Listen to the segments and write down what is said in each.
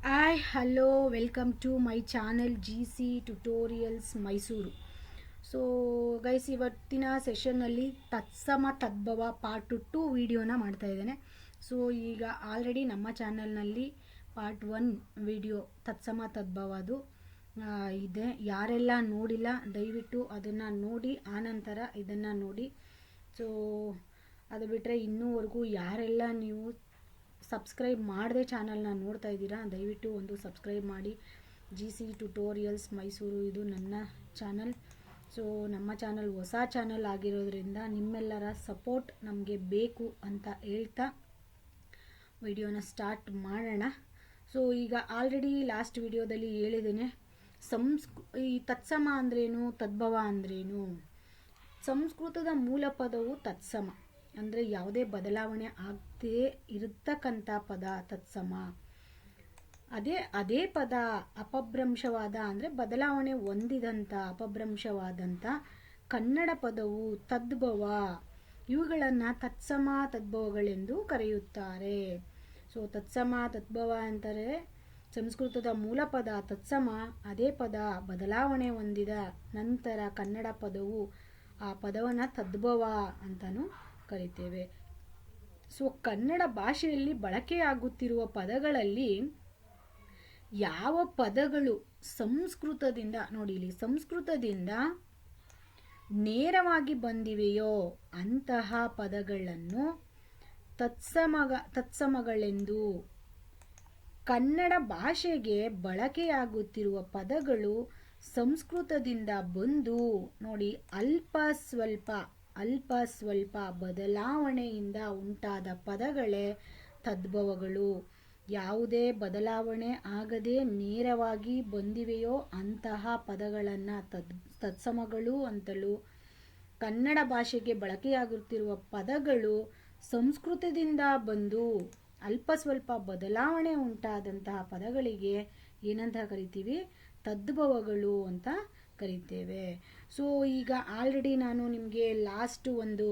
Hi hello welcome to my channel GC tutorials Mysuru. So guys, ಇವತ್ತಿನ ಸೆಷನ್ನಲ್ಲಿ ತತ್ಸಮ ತದ್ಭವ part 2 ವಿಡಿಯೋನ ಮಾಡ್ತಾ ಇದ್ದೇನೆ. ಸೊ ಈಗ ಆಲ್ರೆಡಿ ನಮ್ಮ ಚಾನಲ್ನಲ್ಲಿ ಪಾರ್ಟ್ 1 ವಿಡಿಯೋ ತತ್ಸಮ ತದ್ಭವದು ಇದೆ. ಯಾರೆಲ್ಲ ನೋಡಿಲ್ಲ ದಯವಿಟ್ಟು ಅದನ್ನು ನೋಡಿ, ಆನಂತರ ಇದನ್ನು ನೋಡಿ. ಸೊ ಅದು ಬಿಟ್ಟರೆ ಇನ್ನೂವರೆಗೂ ಯಾರೆಲ್ಲ ನೀವು ಸಬ್ಸ್ಕ್ರೈಬ್ ಮಾಡದೆ ಚಾನಲ್ನ ನೋಡ್ತಾ ಇದ್ದೀರಾ, ದಯವಿಟ್ಟು ಒಂದು ಸಬ್ಸ್ಕ್ರೈಬ್ ಮಾಡಿ. GC ಟ್ಯುಟೋರಿಯಲ್ಸ್ ಮೈಸೂರು ಇದು ನನ್ನ ಚಾನಲ್. ಸೊ ನಮ್ಮ ಚಾನಲ್ ಹೊಸ ಚಾನಲ್ ಆಗಿರೋದ್ರಿಂದ ನಿಮ್ಮೆಲ್ಲರ ಸಪೋರ್ಟ್ ನಮಗೆ ಬೇಕು ಅಂತ ಹೇಳ್ತಾ ವಿಡಿಯೋನ ಸ್ಟಾರ್ಟ್ ಮಾಡೋಣ. ಸೊ ಈಗ ಆಲ್ರೆಡಿ ಲಾಸ್ಟ್ ವಿಡಿಯೋದಲ್ಲಿ ಹೇಳಿದ್ದೇನೆ, ಈ ತತ್ಸಮ ಅಂದ್ರೇನು, ತದ್ಭವ ಅಂದ್ರೇನು. ಸಂಸ್ಕೃತದ ಮೂಲ ಪದವು ತತ್ಸಮ, ಅಂದರೆ ಯಾವುದೇ ಬದಲಾವಣೆ ಆಗದೇ ಇರತಕ್ಕಂಥ ಪದ ತತ್ಸಮ. ಅದೇ ಪದ ಅಪಭ್ರಂಶವಾದ ಅಂದರೆ ಬದಲಾವಣೆ ಹೊಂದಿದಂಥ ಅಪಭ್ರಂಶವಾದಂಥ ಕನ್ನಡ ಪದವು ತದ್ಭವ. ಇವುಗಳನ್ನು ತತ್ಸಮ ತದ್ಭವಗಳೆಂದು ಕರೆಯುತ್ತಾರೆ. ಸೊ ತತ್ಸಮ ತದ್ಭವ ಅಂತಾರೆ ಸಂಸ್ಕೃತದ ಮೂಲ ಪದ ತತ್ಸಮ, ಅದೇ ಪದ ಬದಲಾವಣೆ ಹೊಂದಿದ ನಂತರ ಕನ್ನಡ ಪದವು ಆ ಪದವನ್ನು ತದ್ಭವ ಅಂತಲೂ ಕರಿತೇವೆ. ಸೊ ಕನ್ನಡ ಭಾಷೆಯಲ್ಲಿ ಬಳಕೆಯಾಗುತ್ತಿರುವ ಪದಗಳಲ್ಲಿ ಯಾವ ಪದಗಳು ಸಂಸ್ಕೃತದಿಂದ, ನೋಡಿ ಇಲ್ಲಿ, ಸಂಸ್ಕೃತದಿಂದ ನೇರವಾಗಿ ಬಂದಿವೆಯೋ ಅಂತಹ ಪದಗಳನ್ನು ತತ್ಸಮಗಳೆಂದು, ಕನ್ನಡ ಭಾಷೆಗೆ ಬಳಕೆಯಾಗುತ್ತಿರುವ ಪದಗಳು ಸಂಸ್ಕೃತದಿಂದ ಬಂದು, ನೋಡಿ, ಅಲ್ಪ ಸ್ವಲ್ಪ ಬದಲಾವಣೆಯಿಂದ ಉಂಟಾದ ಪದಗಳೇ ತದ್ಭವಗಳು. ಯಾವುದೇ ಬದಲಾವಣೆ ಆಗದೆ ನೇರವಾಗಿ ಬಂದಿವೆಯೋ ಅಂತಹ ಪದಗಳನ್ನು ತತ್ಸಮಗಳು ಅಂತಲೂ, ಕನ್ನಡ ಭಾಷೆಗೆ ಬಳಕೆಯಾಗುತ್ತಿರುವ ಪದಗಳು ಸಂಸ್ಕೃತದಿಂದ ಬಂದು ಅಲ್ಪ ಸ್ವಲ್ಪ ಬದಲಾವಣೆ ಉಂಟಾದಂತಹ ಪದಗಳಿಗೆ ಏನಂತ ಕರಿತೀವಿ, ತದ್ಭವಗಳು ಅಂತ ಕರಿತೇವೆ. ಸೊ ಈಗ ಆಲ್ರೆಡಿ ನಾನು ನಿಮಗೆ ಲಾಸ್ಟ್ ಒಂದು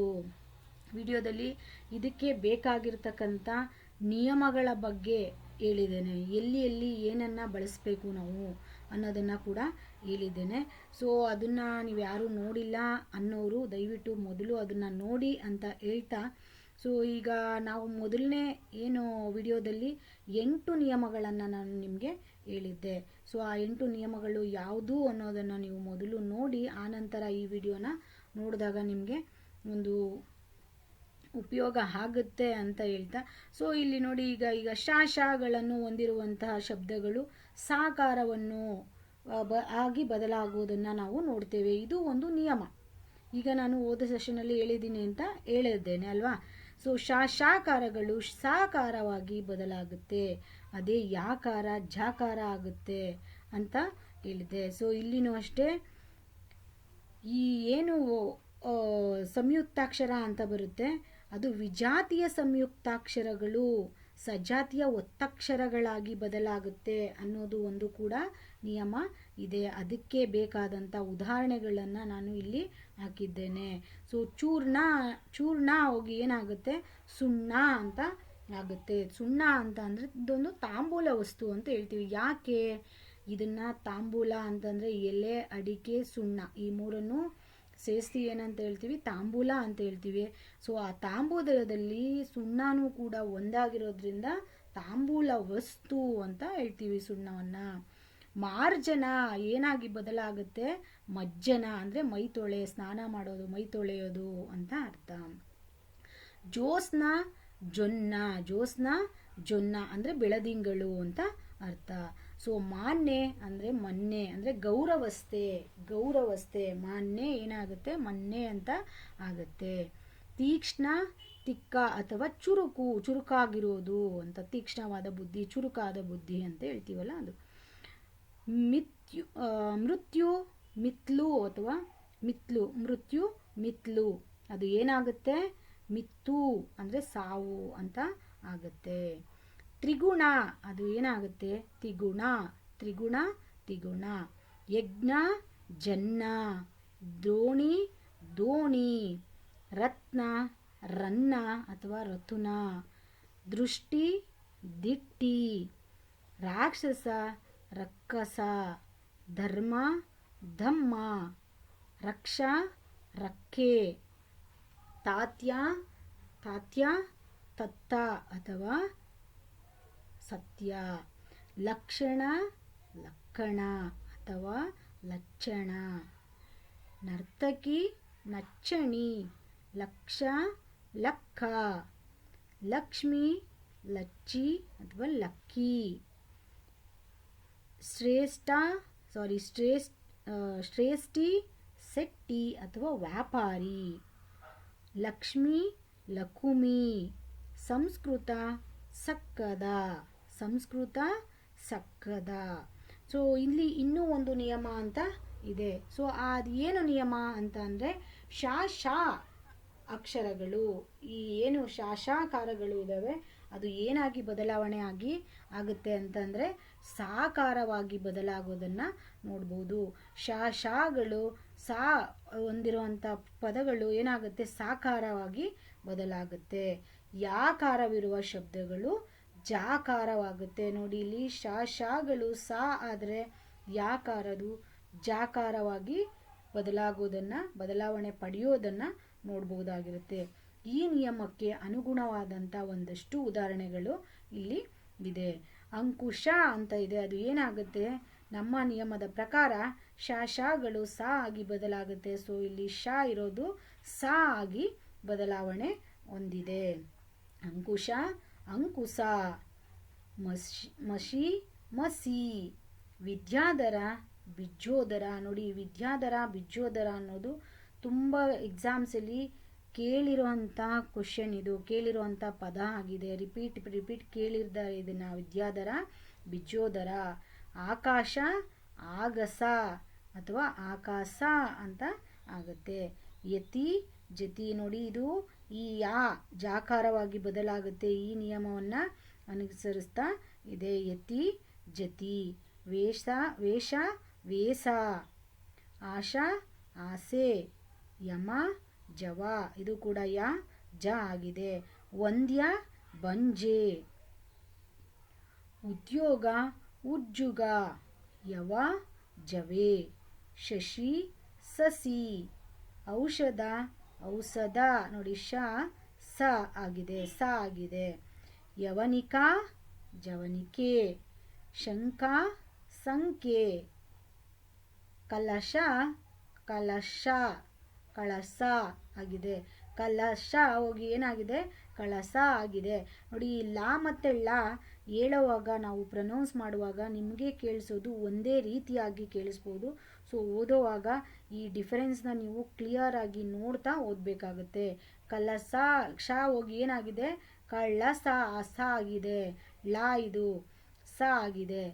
ವಿಡಿಯೋದಲ್ಲಿ ಇದಕ್ಕೆ ಬೇಕಾಗಿರ್ತಕ್ಕಂಥ ನಿಯಮಗಳ ಬಗ್ಗೆ ಹೇಳಿದ್ದೇನೆ. ಎಲ್ಲಿ ಏನನ್ನು ಬಳಸಬೇಕು ನಾವು ಅನ್ನೋದನ್ನು ಕೂಡ ಹೇಳಿದ್ದೇನೆ. ಸೊ ಅದನ್ನು ನೀವು ಯಾರು ನೋಡಿಲ್ಲ ಅನ್ನೋರು ದಯವಿಟ್ಟು ಮೊದಲು ಅದನ್ನು ನೋಡಿ ಅಂತ ಹೇಳ್ತಾ, ಸೊ ಈಗ ನಾವು ಮೊದಲನೇ ಏನು ವಿಡಿಯೋದಲ್ಲಿ 8 ನಿಯಮಗಳನ್ನು ನಾನು ನಿಮಗೆ ಹೇಳಿದ್ದೆ. ಸೊ ಆ 8 ನಿಯಮಗಳು ಯಾವುದು ಅನ್ನೋದನ್ನು ನೀವು ಮೊದಲು ನೋಡಿ, ಆನಂತರ ಈ ವಿಡಿಯೋನ ನೋಡಿದಾಗ ನಿಮಗೆ ಒಂದು ಉಪಯೋಗ ಆಗುತ್ತೆ ಅಂತ ಹೇಳ್ತಾ, ಸೊ ಇಲ್ಲಿ ನೋಡಿ, ಈಗ ಶಾಗಳನ್ನು ಹೊಂದಿರುವಂತಹ ಶಬ್ದಗಳು ಸಾಕಾರವನ್ನು ಆಗಿ ಬದಲಾಗುವುದನ್ನು ನಾವು ನೋಡ್ತೇವೆ. ಇದು ಒಂದು ನಿಯಮ. ಈಗ ನಾನು ಹೋದ ಸೆಷನಲ್ಲಿ ಹೇಳಿದ್ದೀನಿ ಅಂತ ಹೇಳಿದ್ದೇನೆ ಅಲ್ವಾ. ಸೊ ಶಾಕಾರಗಳು ಸಾಕಾರವಾಗಿ ಬದಲಾಗುತ್ತೆ, ಅದೇ ಯಾಕಾರ ಜಾಕಾರ ಆಗುತ್ತೆ ಅಂತ ಹೇಳಿದೆ. ಸೊ ಇಲ್ಲಿನೂ ಅಷ್ಟೇ, ಈ ಏನು ಸಂಯುಕ್ತಾಕ್ಷರ ಅಂತ ಬರುತ್ತೆ ಅದು ವಿಜಾತಿಯ ಸಂಯುಕ್ತಾಕ್ಷರಗಳು ಸಜಾತಿಯ ಒತ್ತಕ್ಷರಗಳಾಗಿ ಬದಲಾಗುತ್ತೆ ಅನ್ನೋದು ಒಂದು ಕೂಡ ನಿಯಮ ಇದೆ. ಅದಕ್ಕೆ ಬೇಕಾದಂಥ ಉದಾಹರಣೆಗಳನ್ನು ನಾನು ಇಲ್ಲಿ ಹಾಕಿದ್ದೇನೆ. ಸೊ ಚೂರ್ಣ ಹೋಗಿ ಏನಾಗುತ್ತೆ, ಸುಣ್ಣ ಅಂತ ಆಗುತ್ತೆ. ಸುಣ್ಣ ಅಂತ ಅಂದರೆ ಇದೊಂದು ತಾಂಬೂಲ ವಸ್ತು ಅಂತ ಹೇಳ್ತೀವಿ. ಯಾಕೆ ಇದನ್ನು ತಾಂಬೂಲ ಅಂತಂದರೆ ಎಲೆ, ಅಡಿಕೆ, ಸುಣ್ಣ ಈ ಮೂರನ್ನು ಸೇರಿಸಿ ಏನಂತ ಹೇಳ್ತೀವಿ, ತಾಂಬೂಲ ಅಂತ ಹೇಳ್ತೀವಿ. ಸೊ ಆ ತಾಂಬೂಲದಲ್ಲಿ ಸುಣ್ಣನೂ ಕೂಡ ಒಂದಾಗಿರೋದ್ರಿಂದ ತಾಂಬೂಲ ವಸ್ತು ಅಂತ ಹೇಳ್ತೀವಿ ಸುಣ್ಣವನ್ನು. ಮಾರ್ಜನ ಏನಾಗಿ ಬದಲಾಗುತ್ತೆ, ಮಜ್ಜನ ಅಂದರೆ ಮೈ ತೊಳೆ, ಸ್ನಾನ ಮಾಡೋದು, ಮೈ ತೊಳೆಯೋದು ಅಂತ ಅರ್ಥ. ಜೋಸ್ನ ಜೊನ್ನ ಅಂದರೆ ಬೆಳದಿಂಗಳು ಅಂತ ಅರ್ಥ. ಸೊ ಮಾನ್ನೆ ಅಂದರೆ ಮೊನ್ನೆ ಅಂದರೆ ಗೌರವಸ್ತೆ ಮಾನ್ನೆ ಏನಾಗುತ್ತೆ, ಮೊನ್ನೆ ಅಂತ ಆಗುತ್ತೆ. ತೀಕ್ಷ್ಣ ತಿಕ್ಕ ಅಥವಾ ಚುರುಕಾಗಿರೋದು ಅಂತ, ತೀಕ್ಷ್ಣವಾದ ಬುದ್ಧಿ, ಚುರುಕಾದ ಬುದ್ಧಿ ಅಂತ ಹೇಳ್ತೀವಲ್ಲ ಅದು. ಮೃತ್ಯು ಮಿತ್ಲು ಅಥವಾ ಮೃತ್ಯು ಮಿತ್ಲು ಅದು ಏನಾಗುತ್ತೆ, ಮಿತ್ತು ಅಂದರೆ ಸಾವು ಅಂತ ಆಗುತ್ತೆ. ತ್ರಿಗುಣ ಅದು ಏನಾಗುತ್ತೆ, ತ್ರಿಗುಣ. ಯಜ್ಞ ಜನ್ನ, ದೋಣಿ, ರತ್ನ ರನ್ನ ಅಥವಾ ರತುನ, ದೃಷ್ಟಿ ದಿಟ್ಟಿ, ರಾಕ್ಷಸ ರಕ್ಕಸ, ಧರ್ಮ ಧಮ್ಮ, ರಕ್ಷಾ ರಕ್ಕೆ, ತಾತ್ಯ ತಾತ್ಯ ತತ್ತ ಅಥವಾ ಸತ್ಯ, ಲಕ್ಷಣ ಲಕ್ಕಣ ಅಥವಾ ಲಕ್ಷಣ, ನರ್ತಕಿ ನಚ್ಚಣಿ, ಲಕ್ಷ ಲಕ್ಕ, ಲಕ್ಷ್ಮಿ ಲಚ್ಚಿ ಅಥವಾ ಲಕ್ಕಿ, ಶ್ರೇಷ್ಠಿ ಸೆಟ್ಟಿ ಅಥವಾ ವ್ಯಾಪಾರಿ, ಲಕ್ಷ್ಮಿ ಲಕುಮಿ, ಸಂಸ್ಕೃತ ಸಕ್ಕದ, ಸಂಸ್ಕೃತ ಸಕ್ಕದ. ಸೊ ಇಲ್ಲಿ ಇನ್ನೂ ಒಂದು ನಿಯಮ ಅಂತ ಇದೆ. ಸೊ ಅದು ಏನು ನಿಯಮ ಅಂತ ಅಂದರೆ ಶಾ ಅಕ್ಷರಗಳು, ಈ ಏನು ಶಾಕಾರಗಳು ಇದ್ದಾವೆ ಅದು ಏನಾಗಿ ಬದಲಾವಣೆ ಆಗುತ್ತೆ ಅಂತಂದರೆ ಸಾಕಾರವಾಗಿ ಬದಲಾಗೋದನ್ನು ನೋಡ್ಬೋದು. ಶಾಗಳು ಸಾ ಹೊಂದಿರುವಂಥ ಪದಗಳು ಏನಾಗುತ್ತೆ ಸಾಕಾರವಾಗಿ ಬದಲಾಗುತ್ತೆ. ಯಾಕಾರವಿರುವ ಶಬ್ದಗಳು ಜಾಕಾರವಾಗುತ್ತೆ. ನೋಡಿ ಇಲ್ಲಿ ಶಾಗಳು ಸಾ ಆದರೆ ಯಾಕಾರದು ಜಾಕಾರವಾಗಿ ಬದಲಾವಣೆ ಪಡೆಯೋದನ್ನು ನೋಡ್ಬೋದಾಗಿರುತ್ತೆ. ಈ ನಿಯಮಕ್ಕೆ ಅನುಗುಣವಾದಂಥ ಒಂದಷ್ಟು ಉದಾಹರಣೆಗಳು ಇಲ್ಲಿ ಇದೆ. ಅಂಕುಶ ಅಂತ ಇದೆ, ಅದು ಏನಾಗುತ್ತೆ ನಮ್ಮ ನಿಯಮದ ಪ್ರಕಾರ ಶಾಗಳು ಸಾ ಆಗಿ ಬದಲಾಗುತ್ತೆ. ಸೊ ಇಲ್ಲಿ ಶಾ ಇರೋದು ಸಾ ಆಗಿ ಬದಲಾವಣೆ ಹೊಂದಿದೆ. ಅಂಕುಶ ಅಂಕುಶ, ಮಸಿ ಮಸಿ, ವಿದ್ಯಾಧರ ಬಿಜ್ಜೋದರ. ನೋಡಿ ವಿದ್ಯಾಧರ ಬಿಜ್ಜೋದರ ಅನ್ನೋದು ತುಂಬ ಎಕ್ಸಾಮ್ಸಲ್ಲಿ ಕೇಳಿರೋಂಥ ಕ್ವಶನ್, ಇದು ಕೇಳಿರೋಂಥ ಪದ ಆಗಿದೆ. ರಿಪೀಟ್ ಕೇಳಿರ್ತಾರೆ ಇದನ್ನು, ವಿದ್ಯಾಧರ ಬಿಜ್ಜೋದರ. ಆಕಾಶ ಆಗಸ ಅಥವಾ ಆಕಾಶ ಅಂತ ಆಗುತ್ತೆ. ಯತಿ ಜತಿ, ನೋಡಿ ಇದು ಈ ಜಾಕಾರವಾಗಿ ಬದಲಾಗುತ್ತೆ. ಈ ನಿಯಮವನ್ನು ಅನುಸರಿಸ್ತಾ ಇದೆ. ಯತಿ ಜತಿ. ವೇಷ ವೇಷ, ಆಶಾ ಆಸೆ, ಯಮ ಜವ, ಇದು ಕೂಡ ಜ ಆಗಿದೆ. ವಂದ್ಯ ಬಂಜೆ, ಉದ್ಯೋಗ ಉಜ್ಜುಗ, ಯವ ಜವೆ, ಶಶಿ ಸಸಿ, ಔಷಧ ಔಷಧ, ನೋಡಿ ಸ ಆಗಿದೆ. ಯವನಿಕ ಜವನಿಕೆ, ಶಂಕ ಸಂಖ್ಯೆ, ಕಲಶ ಕಳಸ ಆಗಿದೆ. ಕಲಶ ಹೋಗಿ ಏನಾಗಿದೆ ಕಳಸ ಆಗಿದೆ. ನೋಡಿ ಲಾ ಮತ್ತು ಳ ಹೇಳುವಾಗ ನಾವು ಪ್ರೊನೌನ್ಸ್ ಮಾಡುವಾಗ ನಿಮಗೆ ಕೇಳಿಸೋದು ಒಂದೇ ರೀತಿಯಾಗಿ ಕೇಳಿಸ್ಬೋದು. ಸೊ ಓದೋವಾಗ ಈ ಡಿಫರೆನ್ಸ್ನ ನೀವು ಕ್ಲಿಯರ್ ಆಗಿ ನೋಡ್ತಾ ಓದಬೇಕಾಗುತ್ತೆ. ಕಲಸ ಕ್ಷ ಹೋಗಿ ಏನಾಗಿದೆ ಕಳ್ಳಸ ಸ ಆಗಿದೆ. ಲಾ ಇದು ಸ ಆಗಿದೆ.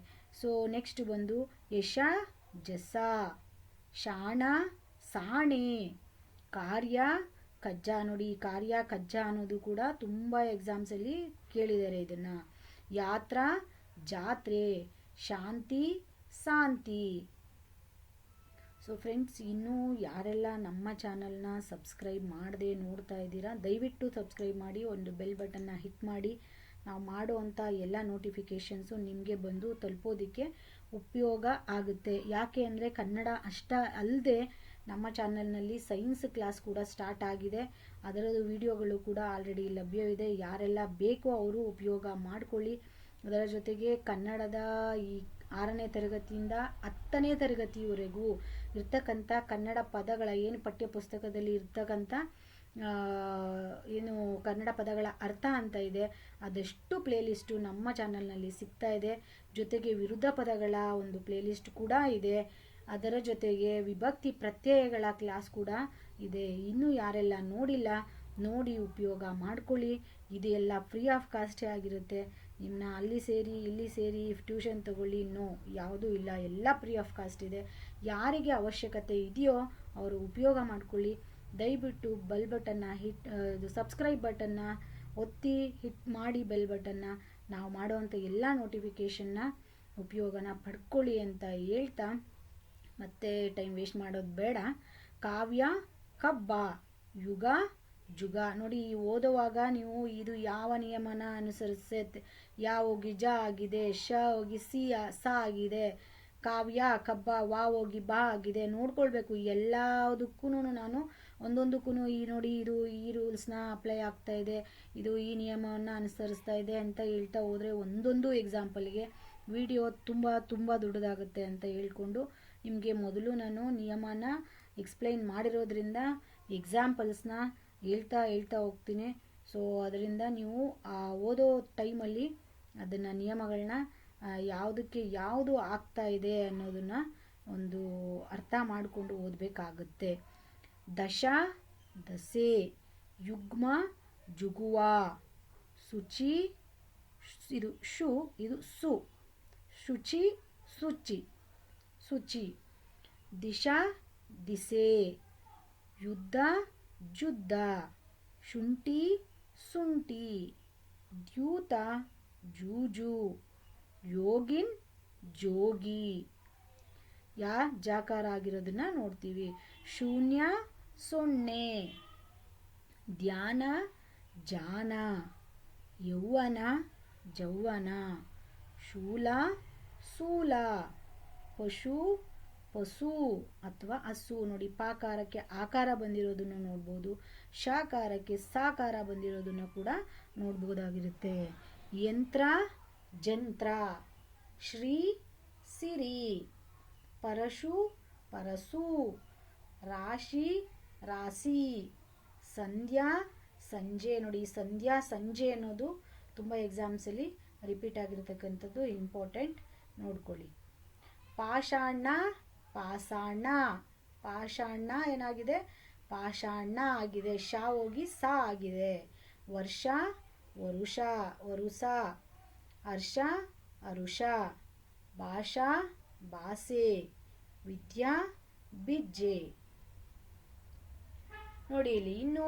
ಸೊ ನೆಕ್ಸ್ಟ್ ಬಂದು ಯಶ ಜಸ, ಶಾಣ ಸಾಣೆ, ಕಾರ್ಯ ಕಜ್ಜ. ನೋಡಿ ಕಾರ್ಯ ಕಜ್ಜ ಅನ್ನೋದು ಕೂಡ ತುಂಬ ಎಕ್ಸಾಮ್ಸಲ್ಲಿ ಕೇಳಿದ್ದಾರೆ ಇದನ್ನು. ಯಾತ್ರಾ ಜಾತ್ರೆ, ಶಾಂತಿ ಶಾಂತಿ. ಸೊ ಫ್ರೆಂಡ್ಸ್, ಇನ್ನೂ ಯಾರೆಲ್ಲ ನಮ್ಮ ಚಾನಲ್ನ ಸಬ್ಸ್ಕ್ರೈಬ್ ಮಾಡದೆ ನೋಡ್ತಾ ಇದ್ದೀರಾ ದಯವಿಟ್ಟು ಸಬ್ಸ್ಕ್ರೈಬ್ ಮಾಡಿ, ಒಂದು ಬೆಲ್ ಬಟನ್ನ ಹಿಟ್ ಮಾಡಿ. ನಾವು ಮಾಡುವಂಥ ಎಲ್ಲ ನೋಟಿಫಿಕೇಷನ್ಸು ನಿಮಗೆ ಬಂದು ತಲುಪೋದಕ್ಕೆ ಉಪಯೋಗ ಆಗುತ್ತೆ. ಯಾಕೆ ಅಂದರೆ ಕನ್ನಡ ಅಷ್ಟ ಅಲ್ಲದೆ ನಮ್ಮ ಚಾನಲ್ನಲ್ಲಿ ಸೈನ್ಸ್ ಕ್ಲಾಸ್ ಕೂಡ ಸ್ಟಾರ್ಟ್ ಆಗಿದೆ. ಅದರದ್ದು ವಿಡಿಯೋಗಳು ಕೂಡ ಆಲ್ರೆಡಿ ಲಭ್ಯವಿದೆ. ಯಾರೆಲ್ಲ ಬೇಕೋ ಅವರು ಉಪಯೋಗ ಮಾಡಿಕೊಳ್ಳಿ. ಅದರ ಜೊತೆಗೆ ಕನ್ನಡದ ಈ 6ನೇ ತರಗತಿಯಿಂದ 10ನೇ ತರಗತಿಯವರೆಗೂ ಇರ್ತಕ್ಕಂಥ ಕನ್ನಡ ಪದಗಳ ಏನು ಪಠ್ಯಪುಸ್ತಕದಲ್ಲಿ ಇರ್ತಕ್ಕಂಥ ಏನು ಕನ್ನಡ ಪದಗಳ ಅರ್ಥ ಅಂತ ಇದೆ ಅದೆಷ್ಟು ಪ್ಲೇಲಿಸ್ಟು ನಮ್ಮ ಚಾನಲ್ನಲ್ಲಿ ಸಿಗ್ತಾ ಇದೆ. ಜೊತೆಗೆ ವಿರುದ್ಧ ಪದಗಳ ಒಂದು ಪ್ಲೇಲಿಸ್ಟ್ ಕೂಡ ಇದೆ. ಅದರ ಜೊತೆಗೆ ವಿಭಕ್ತಿ ಪ್ರತ್ಯಯಗಳ ಕ್ಲಾಸ್ ಕೂಡ ಇದೆ. ಇನ್ನೂ ಯಾರೆಲ್ಲ ನೋಡಿಲ್ಲ ನೋಡಿ ಉಪಯೋಗ ಮಾಡ್ಕೊಳ್ಳಿ. ಇದೆಲ್ಲ ಫ್ರೀ ಆಫ್ ಕಾಸ್ಟೇ ಆಗಿರುತ್ತೆ. ನಿಮ್ಮನ್ನ ಅಲ್ಲಿ ಸೇರಿ ಇಲ್ಲಿ ಸೇರಿ ಟ್ಯೂಷನ್ ತಗೊಳ್ಳಿ ನೋ ಯಾವುದೂ ಇಲ್ಲ, ಎಲ್ಲ ಫ್ರೀ ಆಫ್ ಕಾಸ್ಟ್ ಇದೆ. ಯಾರಿಗೆ ಅವಶ್ಯಕತೆ ಇದೆಯೋ ಅವರು ಉಪಯೋಗ ಮಾಡ್ಕೊಳ್ಳಿ. ದಯವಿಟ್ಟು ಬೆಲ್ ಬಟನ್ನ ಸಬ್ಸ್ಕ್ರೈಬ್ ಬಟನ್ನ ಒತ್ತಿ ಹಿಟ್ ಮಾಡಿ ಬೆಲ್ ಬಟನ್ನ. ನಾವು ಮಾಡುವಂಥ ಎಲ್ಲ ನೋಟಿಫಿಕೇಷನ್ನ ಉಪಯೋಗನ ಪಡ್ಕೊಳ್ಳಿ ಅಂತ ಹೇಳ್ತಾ ಮತ್ತೆ ಟೈಮ್ ವೇಸ್ಟ್ ಮಾಡೋದು ಬೇಡ. ಕಾವ್ಯ ಕಬ್ಬ, ಯುಗ ಜುಗ. ನೋಡಿ, ಓದುವಾಗ ನೀವು ಇದು ಯಾವ ನಿಯಮನ ಅನುಸರಿಸುತ್ತೆ. ಯಾ ಹೋಗಿ ಜ ಆಗಿದೆ, ಶ ಹೋಗಿ ಸ ಆಗಿದೆ, ಕಾವ್ಯ ಕಬ್ಬ ವಾ ಹೋಗಿ ಬಾ ಆಗಿದೆ. ನೋಡ್ಕೊಳ್ಬೇಕು ಎಲ್ಲದಕ್ಕೂ ನಾನು ಒಂದೊಂದಕ್ಕೂ ಈ ನೋಡಿ ಇದು ಈ ರೂಲ್ಸ್ನ ಅಪ್ಲೈ ಆಗ್ತಾ ಇದೆ, ಇದು ಈ ನಿಯಮವನ್ನು ಅನುಸರಿಸ್ತಾ ಇದೆ ಅಂತ ಹೇಳ್ತಾ ಹೋದರೆ ಒಂದೊಂದು ಎಕ್ಸಾಂಪಲ್ಗೆ ವಿಡಿಯೋ ತುಂಬ ದೊಡ್ಡದಾಗುತ್ತೆ ಅಂತ ಹೇಳ್ಕೊಂಡು ನಿಮಗೆ ಮೊದಲು ನಾನು ನಿಯಮನ ಎಕ್ಸ್ಪ್ಲೈನ್ ಮಾಡಿರೋದ್ರಿಂದ ಎಕ್ಸಾಂಪಲ್ಸ್ನ ಹೇಳ್ತಾ ಹೋಗ್ತೀನಿ. ಸೊ ಅದರಿಂದ ನೀವು ಓದೋ ಟೈಮಲ್ಲಿ ಅದನ್ನು ನಿಯಮಗಳನ್ನ ಯಾವುದಕ್ಕೆ ಯಾವುದು ಆಗ್ತಾ ಇದೆ ಅನ್ನೋದನ್ನು ಒಂದು ಅರ್ಥ ಮಾಡಿಕೊಂಡು ಓದಬೇಕಾಗುತ್ತೆ. ದಶ ದಸೆ, ಯುಗ್ಮ ಜುಗುವ, ಶುಚಿ ಇದು ಶು ಇದು ಸು, ಶುಚಿ ಶುಚಿ, ದಿಶಾ ದಿಸೆ, ಯುದ್ಧ ಜುದ್ದ, ಶುಂಠಿ ಸುಂಟಿ, ದ್ಯೂತ ಜೂಜು, ಯೋಗಿನ್ ಜೋಗಿ. ಯಾ ಜಾಕಾರ ಆಗಿರೋದನ್ನ ನೋಡ್ತೀವಿ. ಶೂನ್ಯ ಸೊನ್ನೆ, ಧ್ಯಾನ ಜಾನ, ಯೌವನ ಜೌವನ, ಶೂಲ ಸೂಲ, ಪಶು ಅಥವಾ ಹಸು. ನೋಡಿ, ಪಾಕಾರಕ್ಕೆ ಆಕಾರ ಬಂದಿರೋದನ್ನು ನೋಡ್ಬೋದು, ಶಾಕಾರಕ್ಕೆ ಸಾಕಾರ ಬಂದಿರೋದನ್ನು ಕೂಡ ನೋಡ್ಬೋದಾಗಿರುತ್ತೆ. ಯಂತ್ರ ಜಂತ್ರ, ಶ್ರೀ ಸಿರಿ, ಪರಸು, ರಾಶಿ ರಾಶಿ, ಸಂಧ್ಯಾ ಸಂಜೆ. ನೋಡಿ, ಸಂಧ್ಯಾ ಸಂಜೆ ಅನ್ನೋದು ತುಂಬ ಎಕ್ಸಾಮ್ಸಲ್ಲಿ ರಿಪೀಟ್ ಆಗಿರ್ತಕ್ಕಂಥದ್ದು, ಇಂಪಾರ್ಟೆಂಟ್, ನೋಡ್ಕೊಳ್ಳಿ. ಪಾಷಾಣ ಪಾಷಾಣ ಏನಾಗಿದೆ, ಪಾಷಾಣ ಆಗಿದೆ, ಶಾ ಹೋಗಿ ಸಾ ಆಗಿದೆ. ವರ್ಷ ವರುಷ, ಹರ್ಷ ಹರುಷ, ಭಾಷಾ ಭಾಷೆ, ವಿದ್ಯಾ ಬಿಜ್ಜೆ. ನೋಡಿ, ಇಲ್ಲಿ ಇನ್ನು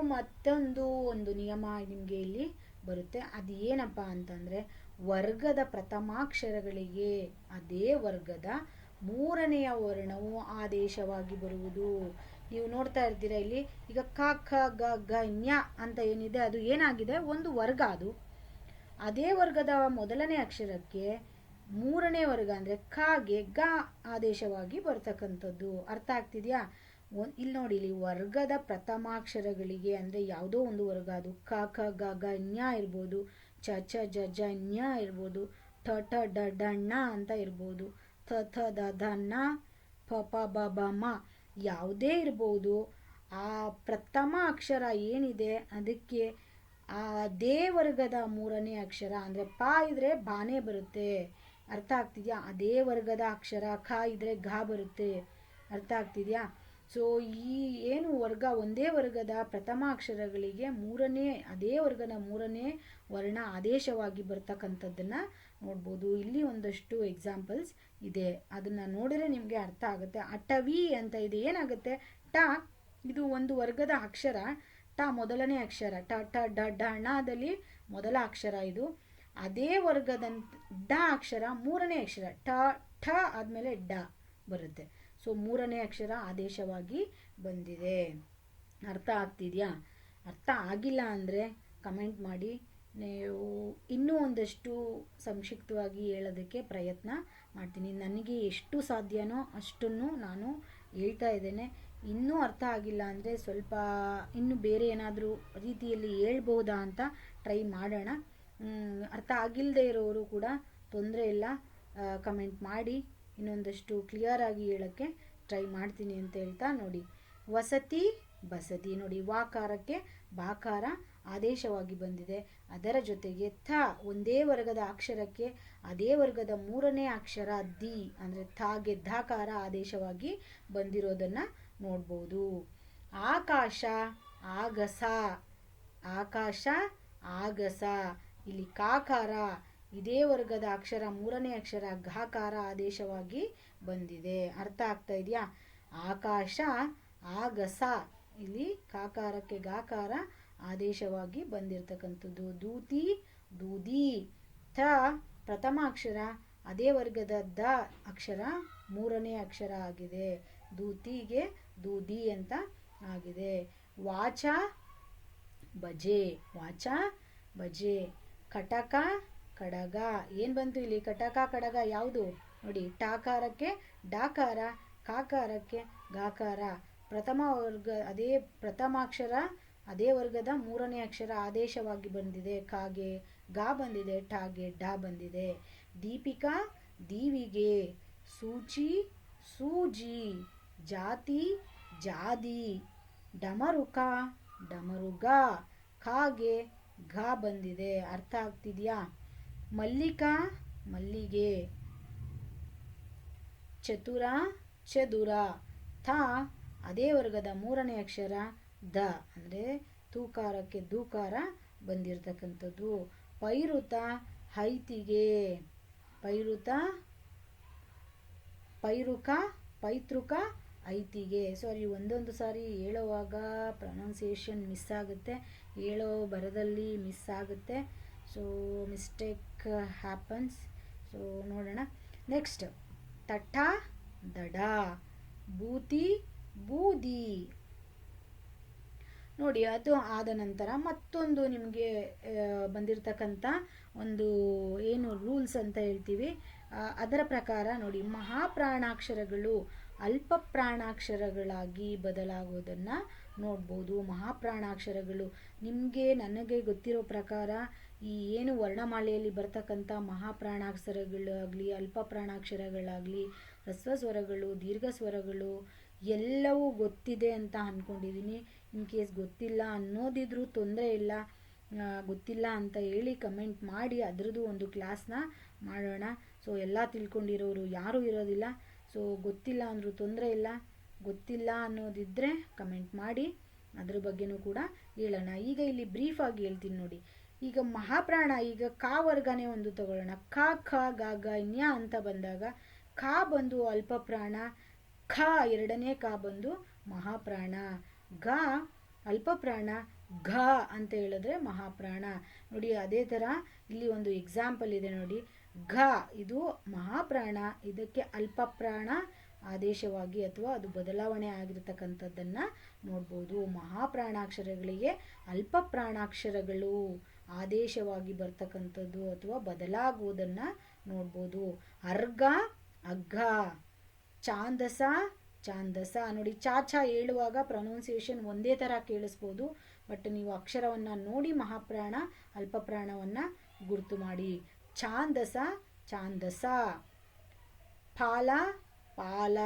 ಒಂದು ನಿಯಮ ನಿಮಗೆ ಇಲ್ಲಿ ಬರುತ್ತೆ. ಅದು ಏನಪ್ಪ ಅಂತಂದರೆ, ವರ್ಗದ ಪ್ರಥಮಾಕ್ಷರಗಳಿಗೆ ಅದೇ ವರ್ಗದ ಮೂರನೆಯ ವರ್ಣವು ಆದೇಶವಾಗಿ ಬರುವುದು. ನೀವು ನೋಡ್ತಾ ಇರ್ತೀರ ಇಲ್ಲಿ, ಈಗ ಕ ಖ ಗ ಘ ಞ ಅಂತ ಏನಿದೆ ಅದು ಏನಾಗಿದೆ, ಒಂದು ವರ್ಗ. ಅದು ಅದೇ ವರ್ಗದ ಮೊದಲನೇ ಅಕ್ಷರಕ್ಕೆ ಮೂರನೇ ವರ್ಗ ಅಂದರೆ ಖಗೆ ಗ ಆದೇಶವಾಗಿ ಬರ್ತಕ್ಕಂಥದ್ದು. ಅರ್ಥ ಆಗ್ತಿದೆಯಾ? ಇಲ್ಲಿ ನೋಡಿ, ಇಲ್ಲಿ ವರ್ಗದ ಪ್ರಥಮಾಕ್ಷರಗಳಿಗೆ ಅಂದರೆ ಯಾವುದೋ ಒಂದು ವರ್ಗ, ಅದು ಕ ಖ ಗ ಘ ಞ ಇರ್ಬೋದು, ಚ ಛ ಜ ಝ ಞ ಇರ್ಬೋದು, ಠ ಠ ಡ ಢ ಣ ಅಂತ ಇರ್ಬೋದು, ಥ ಥ ದ ಧ ನ, ಪ ಪ ಬ ಬ ಮ, ಯಾವುದೇ ಇರ್ಬೋದು. ಆ ಪ್ರಥಮ ಅಕ್ಷರ ಏನಿದೆ ಅದಕ್ಕೆ ಅದೇ ವರ್ಗದ ಮೂರನೇ ಅಕ್ಷರ ಅಂದರೆ ಪ ಇದ್ರೆ ಬಾನೇ ಬರುತ್ತೆ. ಅರ್ಥ ಆಗ್ತಿದೆಯಾ? ಅದೇ ವರ್ಗದ ಅಕ್ಷರ ಖ ಇದ್ರೆ ಘ ಬರುತ್ತೆ. ಅರ್ಥ ಆಗ್ತಿದೆಯಾ? ಸೊ ಈ ಏನು ವರ್ಗ, ಒಂದೇ ವರ್ಗದ ಪ್ರಥಮ ಅಕ್ಷರಗಳಿಗೆ ಅದೇ ವರ್ಗದ ಮೂರನೇ ವರ್ಣ ಆದೇಶವಾಗಿ ಬರ್ತಕ್ಕಂಥದ್ದನ್ನು ನೋಡ್ಬೋದು. ಇಲ್ಲಿ ಒಂದಷ್ಟು ಎಕ್ಸಾಂಪಲ್ಸ್ ಇದೆ, ಅದನ್ನು ನೋಡಿದ್ರೆ ನಿಮಗೆ ಅರ್ಥ ಆಗುತ್ತೆ. ಅಟವಿ ಅಂತ ಇದೆ, ಏನಾಗುತ್ತೆ, ಟ ಇದು ಒಂದು ವರ್ಗದ ಅಕ್ಷರ, ಟ ಮೊದಲನೇ ಅಕ್ಷರ, ಟ ಟ ಡ ಢ ಣದಲ್ಲಿ ಮೊದಲ ಅಕ್ಷರ ಇದು. ಅದೇ ವರ್ಗದ ಡ ಅಕ್ಷರ ಮೂರನೇ ಅಕ್ಷರ, ಠ ಆದಮೇಲೆ ಡ ಬರುತ್ತೆ. ಸೊ ಮೂರನೇ ಅಕ್ಷರ ಆದೇಶವಾಗಿ ಬಂದಿದೆ. ಅರ್ಥ ಆಗ್ತಿದೆಯಾ? ಅರ್ಥ ಆಗಿಲ್ಲ ಅಂದರೆ ಕಮೆಂಟ್ ಮಾಡಿ, ನೀವು ಇನ್ನೂ ಒಂದಷ್ಟು ಸಂಕ್ಷಿಪ್ತವಾಗಿ ಹೇಳೋದಕ್ಕೆ ಪ್ರಯತ್ನ ಮಾಡ್ತೀನಿ. ನನಗೆ ಎಷ್ಟು ಸಾಧ್ಯನೋ ಅಷ್ಟನ್ನು ನಾನು ಹೇಳ್ತಾ ಇದ್ದೇನೆ. ಇನ್ನೂ ಅರ್ಥ ಆಗಿಲ್ಲ ಅಂದರೆ ಸ್ವಲ್ಪ ಇನ್ನು ಬೇರೆ ಏನಾದರೂ ರೀತಿಯಲ್ಲಿ ಹೇಳ್ಬೋದಾ ಅಂತ ಟ್ರೈ ಮಾಡೋಣ. ಅರ್ಥ ಆಗಿಲ್ಲದೆ ಇರೋರು ಕೂಡ ತೊಂದರೆ ಇಲ್ಲ, ಕಮೆಂಟ್ ಮಾಡಿ, ಇನ್ನೊಂದಷ್ಟು ಕ್ಲಿಯರ್ ಆಗಿ ಹೇಳೋಕ್ಕೆ ಟ್ರೈ ಮಾಡ್ತೀನಿ ಅಂತ ಹೇಳ್ತಾ, ನೋಡಿ, ವಸತಿ ಬಸತಿ. ನೋಡಿ, ವಾಕಾರಕ್ಕೆ ಬಾಕಾರ ಆದೇಶವಾಗಿ ಬಂದಿದೆ. ಅದರ ಜೊತೆಗೆ ಥ ಒಂದೇ ವರ್ಗದ ಅಕ್ಷರಕ್ಕೆ ಅದೇ ವರ್ಗದ ಮೂರನೇ ಅಕ್ಷರ ದಿ ಅಂದರೆ ಥಾಗೆ ಧಾಕಾರ ಆದೇಶವಾಗಿ ಬಂದಿರೋದನ್ನು ನೋಡ್ಬೋದು. ಆಕಾಶ ಆಗಸ, ಆಕಾಶ ಆಗಸ, ಇಲ್ಲಿ ಕಾಕಾರ ಇದೇ ವರ್ಗದ ಅಕ್ಷರ ಮೂರನೇ ಅಕ್ಷರ ಘಾಕಾರ ಆದೇಶವಾಗಿ ಬಂದಿದೆ. ಅರ್ಥ ಆಗ್ತಾ ಇದೆಯಾ? ಆಕಾಶ ಆಗಸ, ಇಲ್ಲಿ ಕಾಕಾರಕ್ಕೆ ಗಾಕಾರ ಆದೇಶವಾಗಿ ಬಂದಿರತಕ್ಕಂಥದ್ದು. ದೂತಿ ದೂದಿ, ಥ ಪ್ರಥಮ ಅಕ್ಷರ ಅದೇ ವರ್ಗದ ದ ಅಕ್ಷರ ಮೂರನೇ ಅಕ್ಷರ ಆಗಿದೆ, ದೂತಿಗೆ ದೂದಿ ಅಂತ ಆಗಿದೆ. ವಾಚ ಬಜೆ, ವಾಚ ಬಜೆ. ಕಟಕ ಕಡಗ, ಏನು ಬಂತು ಇಲ್ಲಿ? ಕಟಕ ಕಡಗ ಯಾವುದು ನೋಡಿ? ಟಾಕಾರಕ್ಕೆ ಡಾಕಾರ, ಕಾಕಾರಕ್ಕೆ ಗಾಕಾರ. ಪ್ರಥಮ ವರ್ಗ ಅದೇ ಪ್ರಥಮಾಕ್ಷರ ಅದೇ ವರ್ಗದ ಮೂರನೇ ಅಕ್ಷರ ಆದೇಶವಾಗಿ ಬಂದಿದೆ. ಕಾಗೆ ಗಾ ಬಂದಿದೆ, ಟಾಗೆ ಡಾ ಬಂದಿದೆ. ದೀಪಿಕಾ ದೀವಿಗೆ, ಸೂಚಿ ಸೂಜಿ, ಜಾತಿ ಜಾದಿ, ಡಮರುಕ ಡಮರುಗ, ಕಾಗೆ ಘಾ ಬಂದಿದೆ. ಅರ್ಥ ಆಗ್ತಿದೆಯಾ? ಮಲ್ಲಿಕಾ ಮಲ್ಲಿಗೆ, ಚತುರ ಚದುರ. ಥ ಅದೇ ವರ್ಗದ ಮೂರನೇ ಅಕ್ಷರ ದ ಅಂದರೆ ತೂಕಾರಕ್ಕೆ ದೂಕಾರ ಬಂದಿರತಕ್ಕಂಥದ್ದು. ಪೈರುತ ಹೈತಿಗೆ, ಪೈರುತ ಪೈರುಕ ಪೈತೃಕ ಐತಿಗೆ. ಸಾರಿ, ಒಂದೊಂದು ಸಾರಿ ಹೇಳುವಾಗ ಪ್ರೊನೌನ್ಸಿಯೇಷನ್ ಮಿಸ್ ಆಗುತ್ತೆ, ಹೇಳೋ ಬರದಲ್ಲಿ ಮಿಸ್ ಆಗುತ್ತೆ. So mistake happens. ಸೊ ನೋಡೋಣ. ನೆಕ್ಸ್ಟ್ ತಟ್ಟ ದಡ, ಬೂತಿ ಬೂದಿ. ನೋಡಿ, ಅದು ಆದ ನಂತರ ಮತ್ತೊಂದು ನಿಮಗೆ ಬಂದಿರತಕ್ಕಂಥ ಒಂದು ಏನು ರೂಲ್ಸ್ ಅಂತ ಹೇಳ್ತೀವಿ, ಅದರ ಪ್ರಕಾರ ನೋಡಿ, ಮಹಾಪ್ರಾಣಾಕ್ಷರಗಳು ಅಲ್ಪ ಪ್ರಾಣಾಕ್ಷರಗಳಾಗಿ ಬದಲಾಗೋದನ್ನು ನೋಡ್ಬೋದು. ಮಹಾಪ್ರಾಣಾಕ್ಷರಗಳು ನಿಮಗೆ ನನಗೆ ಗೊತ್ತಿರೋ ಪ್ರಕಾರ ಈ ಏನು ವರ್ಣಮಾಲೆಯಲ್ಲಿ ಬರ್ತಕ್ಕಂಥ ಮಹಾಪ್ರಾಣಾಕ್ಷರಗಳಾಗಲಿ ಅಲ್ಪ ಪ್ರಾಣಾಕ್ಷರಗಳಾಗಲಿ ಹ್ರಸ್ವ ಸ್ವರಗಳು ದೀರ್ಘ ಸ್ವರಗಳು ಎಲ್ಲವೂ ಗೊತ್ತಿದೆ ಅಂತ ಅಂದ್ಕೊಂಡಿದ್ದೀನಿ. ಇನ್ ಕೇಸ್ ಗೊತ್ತಿಲ್ಲ ಅನ್ನೋದಿದ್ರೂ ತೊಂದರೆ ಇಲ್ಲ, ಗೊತ್ತಿಲ್ಲ ಅಂತ ಹೇಳಿ ಕಮೆಂಟ್ ಮಾಡಿ, ಅದರದ್ದು ಒಂದು ಕ್ಲಾಸ್ನ ಮಾಡೋಣ. ಸೊ ಎಲ್ಲ ತಿಳ್ಕೊಂಡಿರೋರು ಯಾರೂ ಇರೋದಿಲ್ಲ. ಸೊ ಗೊತ್ತಿಲ್ಲ ಅಂದರೂ ತೊಂದರೆ ಇಲ್ಲ, ಗೊತ್ತಿಲ್ಲ ಅನ್ನೋದಿದ್ದರೆ ಕಮೆಂಟ್ ಮಾಡಿ, ಅದ್ರ ಬಗ್ಗೆನೂ ಕೂಡ ಹೇಳೋಣ. ಈಗ ಇಲ್ಲಿ ಬ್ರೀಫಾಗಿ ಹೇಳ್ತೀನಿ ನೋಡಿ. ಈಗ ಮಹಾಪ್ರಾಣ, ಈಗ ಕಾ ವರ್ಗನೇ ಒಂದು ತಗೊಳ್ಳೋಣ. ಕ ಖ ಗ ಗ ನ್ಯ ಅಂತ ಬಂದಾಗ ಖ ಬಂದು ಅಲ್ಪ ಪ್ರಾಣ, ಖ ಎರಡನೇ ಕ ಬಂದು ಮಹಾಪ್ರಾಣ, ಗ ಅಲ್ಪ ಪ್ರಾಣ, ಘ ಅಂತ ಹೇಳಿದ್ರೆ ಮಹಾಪ್ರಾಣ. ನೋಡಿ, ಅದೇ ಥರ ಇಲ್ಲಿ ಒಂದು ಎಕ್ಸಾಂಪಲ್ ಇದೆ ನೋಡಿ. ಘ ಇದು ಮಹಾಪ್ರಾಣ, ಇದಕ್ಕೆ ಅಲ್ಪ ಪ್ರಾಣ ಆದೇಶವಾಗಿ ಅಥವಾ ಅದು ಬದಲಾವಣೆ ಆಗಿರತಕ್ಕಂಥದ್ದನ್ನು ನೋಡ್ಬೋದು. ಮಹಾಪ್ರಾಣಾಕ್ಷರಗಳಿಗೆ ಅಲ್ಪ ಪ್ರಾಣಾಕ್ಷರಗಳು ಆದೇಶವಾಗಿ ಬರ್ತಕ್ಕಂಥದ್ದು ಅಥವಾ ಬದಲಾಗುವುದನ್ನು ನೋಡ್ಬೋದು. ಅರ್ಗ ಅಗ್ಗ, ಚಾಂದಸ ಚಾಂದಸ. ನೋಡಿ, ಚಾಚಾ ಹೇಳುವಾಗ ಪ್ರೊನೌನ್ಸಿಯೇಷನ್ ಒಂದೇ ಥರ ಕೇಳಿಸ್ಬೋದು, ಬಟ್ ನೀವು ಅಕ್ಷರವನ್ನು ನೋಡಿ ಮಹಾಪ್ರಾಣ ಅಲ್ಪ ಪ್ರಾಣವನ್ನು ಗುರುತು ಮಾಡಿ. ಛಾಂದಸ ಛಾಂದಸ, ಫಾಲ ಪಾಲ,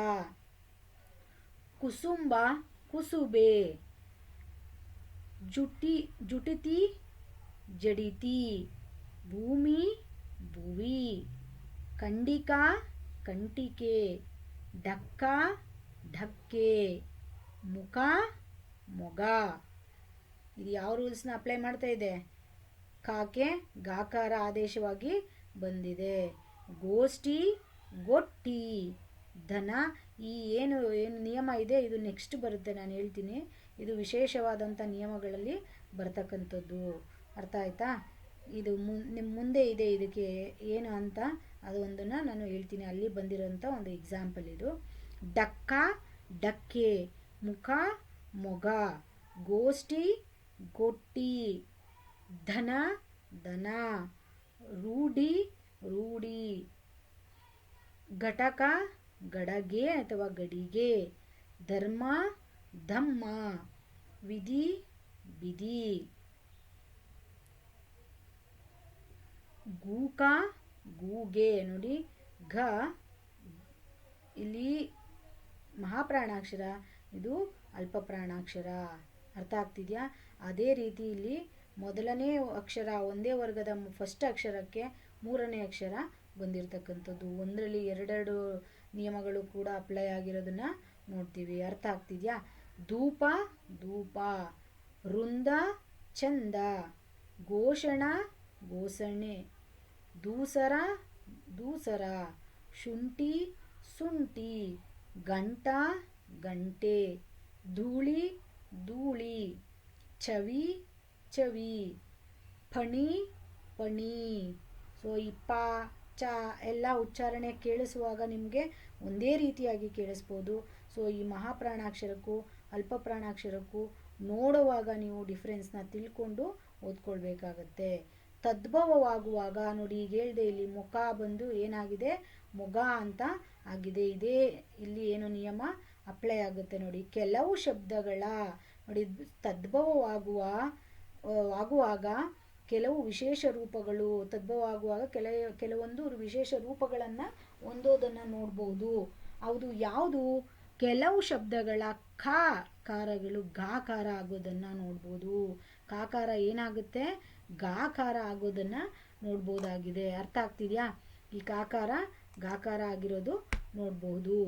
ಕುಸುಂಬ ಕುಸುಬೆ, ಜುಟಿತಿ ಜಡಿತಿ, ಭೂಮಿ ಭುವಿ, ಕಂಡಿಕಾ ಕಂಟಿಕೆ, ಡಕ್ಕ ಢಕ್ಕೆ, ಮುಖ ಮೊಗ. ಇದು ಯಾವ ರೂಲ್ಸ್ನ ಅಪ್ಲೈ ಮಾಡ್ತಾ ಇದೆ? ಕಾಕೆ ಗಾಕಾರ ಆದೇಶವಾಗಿ ಬಂದಿದೆ. ಗೋಷ್ಠಿ ಗೊಟ್ಟಿ, ಧನ. ಈ ಏನು ನಿಯಮ ಇದೆ ಇದು ನೆಕ್ಸ್ಟ್ ಬರುತ್ತೆ, ನಾನು ಹೇಳ್ತೀನಿ. ಇದು ವಿಶೇಷವಾದಂಥ ನಿಯಮಗಳಲ್ಲಿ ಬರ್ತಕ್ಕಂಥದ್ದು. ಅರ್ಥ ಆಯ್ತಾ? ಇದು ನಿಮ್ಮ ಮುಂದೆ ಇದೆ, ಇದಕ್ಕೆ ಏನು ಅಂತ ಅದು ಒಂದನ್ನು ನಾನು ಹೇಳ್ತೀನಿ. ಅಲ್ಲಿ ಬಂದಿರೋಂಥ ಒಂದು ಎಕ್ಸಾಂಪಲ್ ಇದು. ಡಕ್ಕ ಡಕ್ಕೆ, ಮುಖ ಮೊಗ, ಗೋಷ್ಠಿ ಗೊಟ್ಟಿ, ಧನ ದನ, ರೂಢಿ ರೂಢಿ, ಘಟಕ ಗಡಗೆ ಅಥವಾ ಗಡಿಗೆ, ಧರ್ಮ ಧಮ್ಮ, ವಿಧಿ ಬಿಧಿ, ಗೂಕ ಗೂಗೆ. ನೋಡಿ, ಘ ಇಲ್ಲಿ ಮಹಾಪ್ರಾಣಾಕ್ಷರ, ಇದು ಅಲ್ಪ ಪ್ರಾಣಾಕ್ಷರ. ಅರ್ಥ ಆಗ್ತಿದೆಯಾ? ಅದೇ ರೀತಿ ಇಲ್ಲಿ ಮೊದಲನೇ ಅಕ್ಷರ ಒಂದೇ ವರ್ಗದ ಫಸ್ಟ್ ಅಕ್ಷರಕ್ಕೆ ಮೂರನೇ ಅಕ್ಷರ ಬಂದಿರತಕ್ಕಂಥದ್ದು. ಒಂದರಲ್ಲಿ ಎರಡೆರಡು ನಿಯಮಗಳು ಕೂಡ ಅಪ್ಲೈ ಆಗಿರೋದನ್ನ ನೋಡ್ತೀವಿ. ಅರ್ಥ ಆಗ್ತಿದೆಯಾ? ಧೂಪ ಧೂಪ, ವೃಂದ ಚಂದ, ಘೋಷಣ ಘೋಷಣೆ, ದೂಸರ ದೂಸರ, ಶುಂಠಿ ಶುಂಠಿ, ಗಂಟ ಗಂಟೆ, ಧೂಳಿ ಧೂಳಿ, ಚವಿ ಚವಿ, ಫಣಿ ಪಣಿ. ಸೊ ಈ ಪ ಚ ಎಲ್ಲ ಉಚ್ಚಾರಣೆ ಕೇಳಿಸುವಾಗ ನಿಮಗೆ ಒಂದೇ ರೀತಿಯಾಗಿ ಕೇಳಿಸ್ಬೋದು. ಸೊ ಈ ಮಹಾಪ್ರಾಣಾಕ್ಷರಕ್ಕೂ ಅಲ್ಪ ಪ್ರಾಣಾಕ್ಷರಕ್ಕೂ ನೋಡುವಾಗ ನೀವು ಡಿಫ್ರೆನ್ಸ್ನ ತಿಳ್ಕೊಂಡು ಓದ್ಕೊಳ್ಬೇಕಾಗತ್ತೆ. ತದ್ಭವವಾಗುವಾಗ ನೋಡಿ, ಈಗ ಹೇಳ್ದೆ, ಇಲ್ಲಿ ಮುಖ ಬಂದು ಏನಾಗಿದೆ, ಮೊಗ ಅಂತ ಆಗಿದೆ. ಇದೇ ಇಲ್ಲಿ ಏನು ನಿಯಮ ಅಪ್ಲೈ ಆಗುತ್ತೆ ನೋಡಿ. ಕೆಲವು ಶಬ್ದಗಳ ನೋಡಿ ಆಗುವಾಗ ಕೆಲವು ವಿಶೇಷ ರೂಪಗಳು, ತದ್ಭವವಾಗುವಾಗ ಕೆಲವೊಂದು ವಿಶೇಷ ರೂಪಗಳನ್ನು ಹೊಂದೋದನ್ನು ನೋಡ್ಬೋದು. ಹೌದು, ಯಾವುದು? ಕೆಲವು ಶಬ್ದಗಳ ಕಾರಗಳು ಗಾಕಾರ ಆಗೋದನ್ನು ನೋಡ್ಬೋದು. ಕಾಕಾರ ಏನಾಗುತ್ತೆ, ಗಾಕಾರ ಆಗೋದನ್ನು ನೋಡ್ಬೋದಾಗಿದೆ. ಅರ್ಥ ಆಗ್ತಿದೆಯಾ? ಈ ಕಾಕಾರ ಗಾಕಾರ ಆಗಿರೋದು ನೋಡ್ಬೋದು.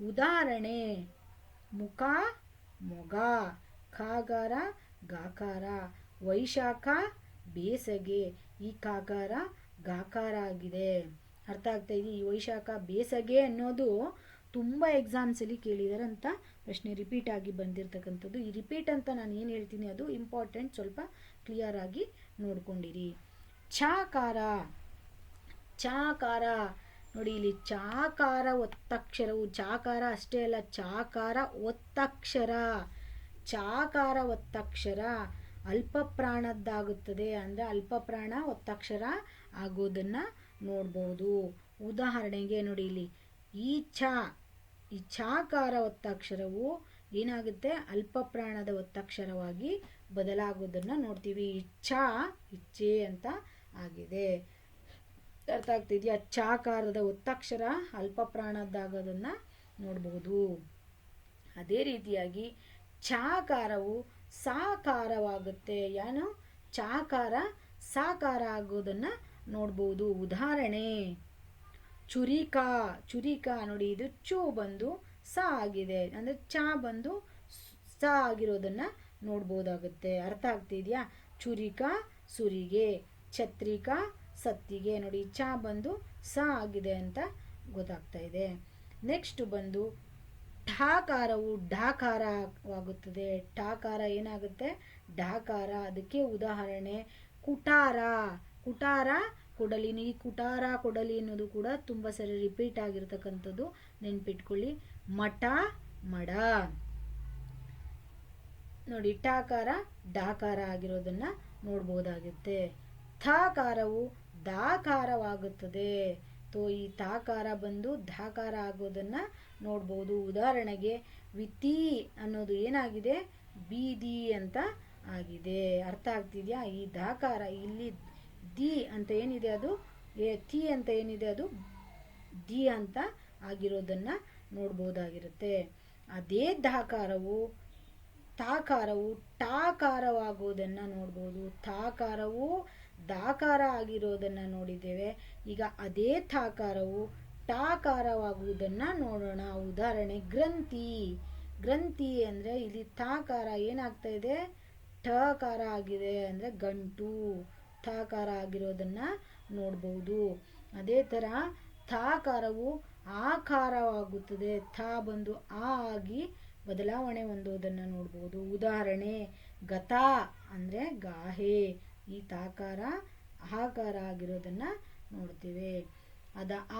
ಉದಾಹರಣೆ: ಮುಖ ಮೊಗ, ಕಾಕಾರ ಗಾಕಾರ. ವೈಶಾಖ ಬೇಸಗೆ, ಈ ಕಾಕಾರ ಗಾಕಾರ ಆಗಿದೆ. ಅರ್ಥ ಆಗ್ತಾ ಇದೆ? ಈ ವೈಶಾಖ ಬೇಸಗೆ ಅನ್ನೋದು ತುಂಬ ಎಕ್ಸಾಮ್ಸಲ್ಲಿ ಕೇಳಿದಾರೆ ಅಂತ ಪ್ರಶ್ನೆ ರಿಪೀಟ್ ಆಗಿ ಬಂದಿರತಕ್ಕಂಥದ್ದು. ಈ ರಿಪೀಟ್ ಅಂತ ನಾನು ಏನು ಹೇಳ್ತೀನಿ ಅದು ಇಂಪಾರ್ಟೆಂಟ್, ಸ್ವಲ್ಪ ಕ್ಲಿಯರ್ ಆಗಿ ನೋಡ್ಕೊಂಡಿರಿ. ಚಾಕಾರ, ಚಾಕಾರ ನೋಡಿ, ಇಲ್ಲಿ ಚಾಕಾರ ಒತ್ತಕ್ಷರವು, ಚಾಕಾರ ಅಷ್ಟೇ ಅಲ್ಲ, ಚಾಕಾರ ಒತ್ತಕ್ಷರ. ಚಾಕಾರ ಒತ್ತಕ್ಷರ ಅಲ್ಪ ಪ್ರಾಣದ್ದಾಗುತ್ತದೆ, ಅಂದರೆ ಅಲ್ಪ ಪ್ರಾಣ ಒತ್ತಕ್ಷರ ಆಗೋದನ್ನು ನೋಡ್ಬೋದು. ಉದಾಹರಣೆಗೆ ನೋಡಿ, ಇಲ್ಲಿ ಈ ಚಾಕಾರ ಒತ್ತಕ್ಷರವು ಏನಾಗುತ್ತೆ, ಅಲ್ಪ ಪ್ರಾಣದ ಒತ್ತಕ್ಷರವಾಗಿ ಬದಲಾಗೋದನ್ನು ನೋಡ್ತೀವಿ. ಇಚ್ಛೆ ಅಂತ ಆಗಿದೆ. ಅರ್ಥ ಆಗ್ತಿದೆಯಾ? ಚಾಕಾರದ ಒತ್ತಕ್ಷರ ಅಲ್ಪ ಪ್ರಾಣದ್ದಾಗೋದನ್ನು ನೋಡ್ಬೋದು. ಅದೇ ರೀತಿಯಾಗಿ ಚಾಕಾರವು ಸಾಕಾರವಾಗುತ್ತೆ. ಏನು? ಚಾಕಾರ ಸಾಕಾರ ಆಗೋದನ್ನು ನೋಡ್ಬೋದು. ಉದಾಹರಣೆ: ಚುರಿಕಾ ನೋಡಿ, ಇದು ಚೂ ಬಂದು ಸ ಆಗಿದೆ, ಅಂದರೆ ಚಾ ಬಂದು ಸ ಆಗಿರೋದನ್ನು ನೋಡ್ಬೋದಾಗುತ್ತೆ. ಅರ್ಥ ಆಗ್ತಿದೆಯಾ? ಚುರಿಕಾ ಸುರಿಗೆ, ಛತ್ರಿಕಾ ಸತ್ತಿಗೆ. ನೋಡಿ, ಚಾ ಬಂದು ಸ ಆಗಿದೆ ಅಂತ ಗೊತ್ತಾಗ್ತಾ ಇದೆ. ನೆಕ್ಸ್ಟ್ ಬಂದು ಠಾಕಾರವು ಢಾಕಾರವಾಗುತ್ತದೆ. ಠಾಕಾರ ಏನಾಗುತ್ತೆ, ಢಾಕಾರ. ಅದಕ್ಕೆ ಉದಾಹರಣೆ ಕುಟಾರ ಕೊಡಲಿ. ಈ ಕುಟಾರ ಕೊಡಲಿ ಅನ್ನೋದು ಕೂಡ ತುಂಬ ಸರಿ ರಿಪೀಟ್ ಆಗಿರ್ತಕ್ಕಂಥದ್ದು, ನೆನ್ಪಿಟ್ಕೊಳ್ಳಿ. ಮಠ ಮಡ ನೋಡಿ, ಠಾಕಾರ ಢಾಕಾರ ಆಗಿರೋದನ್ನ ನೋಡ್ಬೋದಾಗುತ್ತೆ. ಥಾಕಾರವು ದಾಕಾರವಾಗುತ್ತದೆ. ಈ ತಾಕಾರ ಬಂದು ಧಾಕಾರ ಆಗೋದನ್ನ ನೋಡ್ಬೋದು. ಉದಾಹರಣೆಗೆ ವಿತಿ ಅನ್ನೋದು ಏನಾಗಿದೆ, ಬೀದಿ ಅಂತ ಆಗಿದೆ. ಅರ್ಥ ಆಗ್ತಿದ್ಯಾ? ಈ ಧಾಕಾರ ಇಲ್ಲಿ ದಿ ಅಂತ ಏನಿದೆ ಅದು ತಿ ಅಂತ ಏನಿದೆ ಅದು ದಿ ಅಂತ ಆಗಿರೋದನ್ನ ನೋಡ್ಬೋದಾಗಿರುತ್ತೆ. ಅದೇ ತಾಕಾರವು ಟಾಕಾರವಾಗೋದನ್ನ ನೋಡ್ಬೋದು. ತಾಕಾರವು ದಾಕಾರ ಆಗಿರೋದನ್ನ ನೋಡಿದ್ದೇವೆ. ಈಗ ಅದೇ ತಾಕಾರವು ಟಾಕಾರವಾಗುವುದನ್ನ ನೋಡೋಣ. ಉದಾಹರಣೆ ಗ್ರಂಥಿ ಅಂದ್ರೆ ಇಲ್ಲಿ ತಾಕಾರ ಏನಾಗ್ತಾ ಇದೆ, ಠಕಾರ ಆಗಿದೆ, ಅಂದ್ರೆ ಗಂಟು. ತಾಕಾರ ಆಗಿರೋದನ್ನ ನೋಡ್ಬೋದು. ಅದೇ ತರ ತಾಕಾರವು ಆಕಾರವಾಗುತ್ತದೆ. ಥಾ ಬಂದು ಆ ಆಗಿ ಬದಲಾವಣೆ ಹೊಂದೋದನ್ನ ನೋಡ್ಬೋದು. ಉದಾಹರಣೆ ಗತ ಅಂದ್ರೆ ಗಾಹೆ. ಈ ತಾಕಾರ ಆಕಾರ ಆಗಿರೋದನ್ನ ನೋಡ್ತೀವಿ.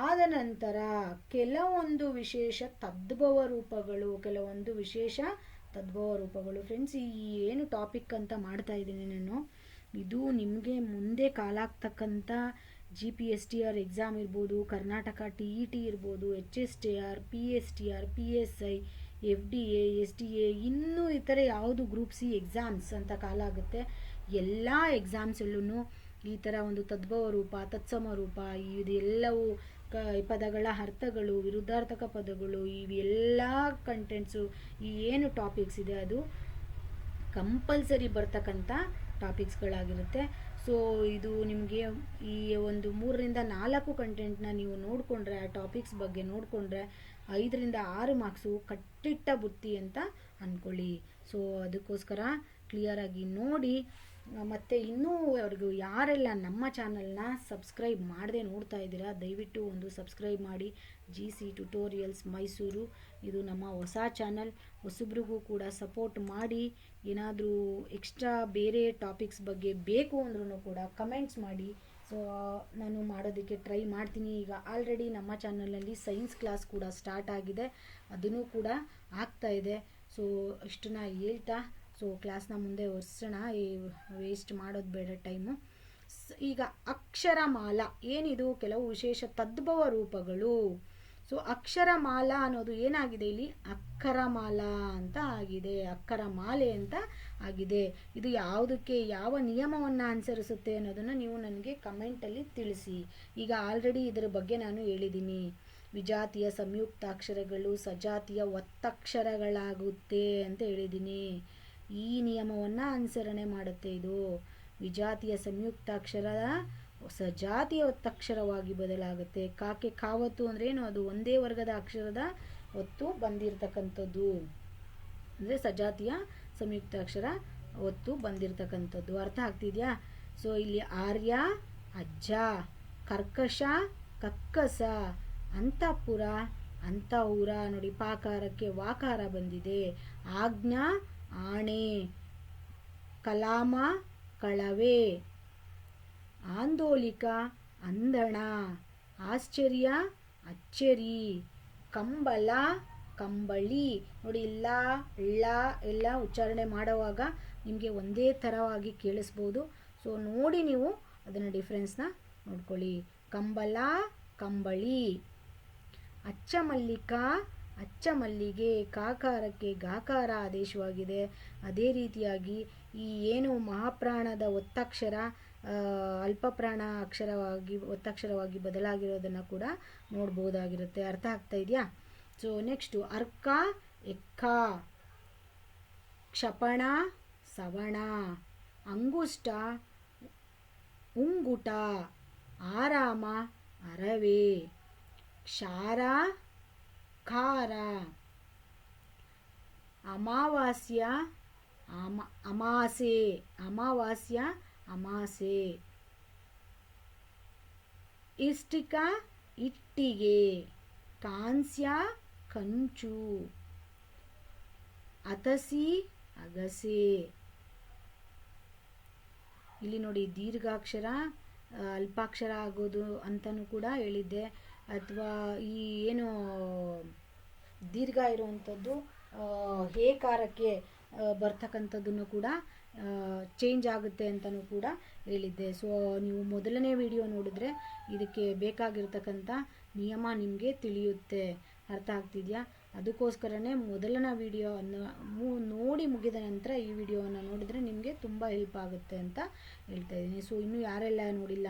ಆದ ನಂತರ ಕೆಲವೊಂದು ವಿಶೇಷ ತದ್ಭವ ರೂಪಗಳು. ಫ್ರೆಂಡ್ಸ್, ಈ ಏನು ಟಾಪಿಕ್ ಅಂತ ಮಾಡ್ತಾ ಇದ್ದೀನಿ ನಾನು, ಇದು ನಿಮಗೆ ಮುಂದೆ ಕಾಲಾಗ್ತಕ್ಕಂಥ GPSTR ಎಕ್ಸಾಮ್ ಇರ್ಬೋದು, ಕರ್ನಾಟಕ TET ಇರ್ಬೋದು, HSTR, PSTR, PSI, FDA, SDA, ಇನ್ನೂ ಇತರೆ ಯಾವುದು ಗ್ರೂಪ್ C ಎಕ್ಸಾಮ್ಸ್ ಅಂತ ಕಾಲಾಗುತ್ತೆ. ಎಲ್ಲ ಎಕ್ಸಾಮ್ಸಲ್ಲೂ ಈ ಥರ ಒಂದು ತದ್ಭವ ರೂಪ, ತತ್ಸಮ ರೂಪ, ಇದೆಲ್ಲವೂ ಪದಗಳ ಅರ್ಥಗಳು, ವಿರುದ್ಧಾರ್ಥಕ ಪದಗಳು, ಇವೆಲ್ಲ ಕಂಟೆಂಟ್ಸು, ಈ ಏನು ಟಾಪಿಕ್ಸ್ ಇದೆ ಅದು ಕಂಪಲ್ಸರಿ ಬರ್ತಕ್ಕಂಥ ಟಾಪಿಕ್ಸ್ಗಳಾಗಿರುತ್ತೆ. ಸೊ ಇದು ನಿಮಗೆ ಈ ಒಂದು 3ರಿಂದ 4 ಕಂಟೆಂಟ್ನ ನೀವು ನೋಡಿಕೊಂಡ್ರೆ, ಆ ಟಾಪಿಕ್ಸ್ ಬಗ್ಗೆ ನೋಡಿಕೊಂಡ್ರೆ 5ರಿಂದ 6 ಮಾರ್ಕ್ಸು ಕಟ್ಟಿಟ್ಟ ಬುತ್ತಿ ಅಂತ ಅಂದ್ಕೊಳ್ಳಿ. ಸೊ ಅದಕ್ಕೋಸ್ಕರ ಕ್ಲಿಯರಾಗಿ ನೋಡಿ. ಮತ್ತು ಇನ್ನೂವರೆಗೂ ಯಾರೆಲ್ಲ ನಮ್ಮ ಚಾನಲ್ನ ಸಬ್ಸ್ಕ್ರೈಬ್ ಮಾಡದೆ ನೋಡ್ತಾ ಇದ್ದೀರಾ, ದಯವಿಟ್ಟು ಒಂದು ಸಬ್ಸ್ಕ್ರೈಬ್ ಮಾಡಿ. GC ಟ್ಯುಟೋರಿಯಲ್ಸ್ ಮೈಸೂರು, ಇದು ನಮ್ಮ ಹೊಸ ಚಾನಲ್. ಹೊಸಬ್ರಿಗೂ ಕೂಡ ಸಪೋರ್ಟ್ ಮಾಡಿ. ಏನಾದರೂ ಎಕ್ಸ್ಟ್ರಾ ಬೇರೆ ಟಾಪಿಕ್ಸ್ ಬಗ್ಗೆ ಬೇಕು ಅಂದ್ರೂ ಕೂಡ ಕಮೆಂಟ್ಸ್ ಮಾಡಿ. ಸೊ ನಾನು ಮಾಡೋದಕ್ಕೆ ಟ್ರೈ ಮಾಡ್ತೀನಿ. ಈಗ ಆಲ್ರೆಡಿ ನಮ್ಮ ಚಾನಲ್ನಲ್ಲಿ ಸೈನ್ಸ್ ಕ್ಲಾಸ್ ಕೂಡ ಸ್ಟಾರ್ಟ್ ಆಗಿದೆ, ಅದನ್ನು ಕೂಡ ಆಗ್ತಾ ಇದೆ. ಸೊ ಇಷ್ಟನ್ನ ಹೇಳ್ತಾ, ಸೊ ಕ್ಲಾಸ್ನ ಮುಂದೆ ಒರೆಸೋಣ, ವೇಸ್ಟ್ ಮಾಡೋದು ಬೇಡ ಟೈಮು. ಈಗ ಅಕ್ಷರಮಾಲ ಏನಿದು, ಕೆಲವು ವಿಶೇಷ ತದ್ಭವ ರೂಪಗಳು. ಸೊ ಅಕ್ಷರಮಾಲ ಅನ್ನೋದು ಏನಾಗಿದೆ, ಇಲ್ಲಿ ಅಕ್ಕರಮಾಲಾ ಅಂತ ಆಗಿದೆ, ಅಕ್ಕರಮಾಲೆ ಅಂತ ಆಗಿದೆ. ಇದು ಯಾವುದಕ್ಕೆ, ಯಾವ ನಿಯಮವನ್ನು ಅನುಸರಿಸುತ್ತೆ ಅನ್ನೋದನ್ನು ನೀವು ನನಗೆ ಕಮೆಂಟಲ್ಲಿ ತಿಳಿಸಿ. ಈಗ ಆಲ್ರೆಡಿ ಇದರ ಬಗ್ಗೆ ನಾನು ಹೇಳಿದ್ದೀನಿ. ವಿಜಾತಿಯ ಸಂಯುಕ್ತಾಕ್ಷರಗಳು ಸಜಾತಿಯ ಒತ್ತಕ್ಷರಗಳಾಗುತ್ತೆ ಅಂತ ಹೇಳಿದ್ದೀನಿ. ಈ ನಿಯಮವನ್ನು ಅನುಸರಣೆ ಮಾಡುತ್ತೆ ಇದು. ವಿಜಾತಿಯ ಸಂಯುಕ್ತಾಕ್ಷರ ಸಜಾತಿಯ ಒತ್ತಕ್ಷರವಾಗಿ ಬದಲಾಗುತ್ತೆ. ಕಾಕೆ ಕಾವತ್ತು ಅಂದ್ರೇನು, ಅದು ಒಂದೇ ವರ್ಗದ ಅಕ್ಷರದ ಒತ್ತು ಬಂದಿರತಕ್ಕಂಥದ್ದು, ಅಂದರೆ ಸಜಾತಿಯ ಸಂಯುಕ್ತಾಕ್ಷರ ಒತ್ತು ಬಂದಿರತಕ್ಕಂಥದ್ದು. ಅರ್ಥ ಆಗ್ತಿದೆಯಾ? ಸೊ ಇಲ್ಲಿ ಆರ್ಯ ಅಜ್ಜ, ಕರ್ಕಶ ಕಕ್ಕಸ, ಅಂತಃಪುರ ಅಂತಃಪುರ, ನೋಡಿ ಪಾಕಾರಕ್ಕೆ ವಾಕಾರ ಬಂದಿದೆ. ಆಜ್ಞಾ ಆಣೆ, ಕಲಾಮ ಕಳವೆ, ಆಂದೋಲಿಕ ಅಂದಣ, ಆಶ್ಚರ್ಯ ಅಚ್ಚರಿ, ಕಂಬಲ ಕಂಬಳಿ. ನೋಡಿ ಇಲ್ಲ ಎಲ್ಲ ಉಚ್ಚಾರಣೆ ಮಾಡುವಾಗ ನಿಮಗೆ ಒಂದೇ ಥರವಾಗಿ ಕೇಳಿಸ್ಬೋದು. ಸೊ ನೋಡಿ ನೀವು ಅದನ್ನು ಡಿಫ್ರೆನ್ಸ್ನ ನೋಡ್ಕೊಳ್ಳಿ. ಕಂಬಲ ಕಂಬಳಿ, ಅಚ್ಚಮಲ್ಲಿಕ ಅಚ್ಚಮಲ್ಲಿಗೆ, ಕಾಕಾರಕ್ಕೆ ಗಾಕಾರ ಆದೇಶವಾಗಿದೆ. ಅದೇ ರೀತಿಯಾಗಿ ಈ ಏನು ಮಹಾಪ್ರಾಣದ ಒತ್ತಕ್ಷರ ಅಲ್ಪಪ್ರಾಣ ಒತ್ತಕ್ಷರವಾಗಿ ಬದಲಾಗಿರೋದನ್ನು ಕೂಡ ನೋಡ್ಬೋದಾಗಿರುತ್ತೆ. ಅರ್ಥ ಆಗ್ತಾ ಇದೆಯಾ? ಸೊ ನೆಕ್ಸ್ಟು ಅರ್ಕ ಎಕ್ಕ, ಕ್ಷಪಣ ಸವಣ, ಅಂಗುಷ್ಟ ಉಂಗುಟ, ಆರಾಮ ಅರವೆ, ಕ್ಷಾರ ಖಾರ, ಅಮಾವಾಸ್ಯ ಅಮಾಸೆ, ಅಮಾವಾಸ್ಯ ಅಮಾಸೆ, ಇಷ್ಟಿಕ ಇಟ್ಟಿಗೆ, ಕಾಂಸ್ಯ ಕಂಚು, ಅತಸಿ ಅಗಸೆ. ಇಲ್ಲಿ ನೋಡಿ ದೀರ್ಘಾಕ್ಷರ ಅಲ್ಪಾಕ್ಷರ ಆಗೋದು ಅಂತಲೂ ಕೂಡ ಹೇಳಿದ್ದೆ. ಅಥವಾ ಈ ಏನು ದೀರ್ಘ ಇರುವಂಥದ್ದು ಹೇಕಾರಕ್ಕೆ ಬರ್ತಕ್ಕಂಥದ್ದನ್ನು ಕೂಡ ಚೇಂಜ್ ಆಗುತ್ತೆ ಅಂತಲೂ ಕೂಡ ಹೇಳಿದ್ದೆ. ಸೊ ನೀವು ಮೊದಲನೇ ವಿಡಿಯೋ ನೋಡಿದ್ರೆ ಇದಕ್ಕೆ ಬೇಕಾಗಿರ್ತಕ್ಕಂಥ ನಿಯಮ ನಿಮಗೆ ತಿಳಿಯುತ್ತೆ. ಅರ್ಥ ಆಗ್ತಿದೆಯಾ? ಅದಕ್ಕೋಸ್ಕರನೇ ಮೊದಲನೇ ವಿಡಿಯೋವನ್ನು ನೋಡಿ ಮುಗಿದ ನಂತರ ಈ ವಿಡಿಯೋವನ್ನು ನೋಡಿದರೆ ನಿಮಗೆ ತುಂಬ ಹೆಲ್ಪ್ ಆಗುತ್ತೆ ಅಂತ ಹೇಳ್ತಾ ಇದ್ದೀನಿ. ಸೊ ಇನ್ನೂ ಯಾರೆಲ್ಲ ನೋಡಿಲ್ಲ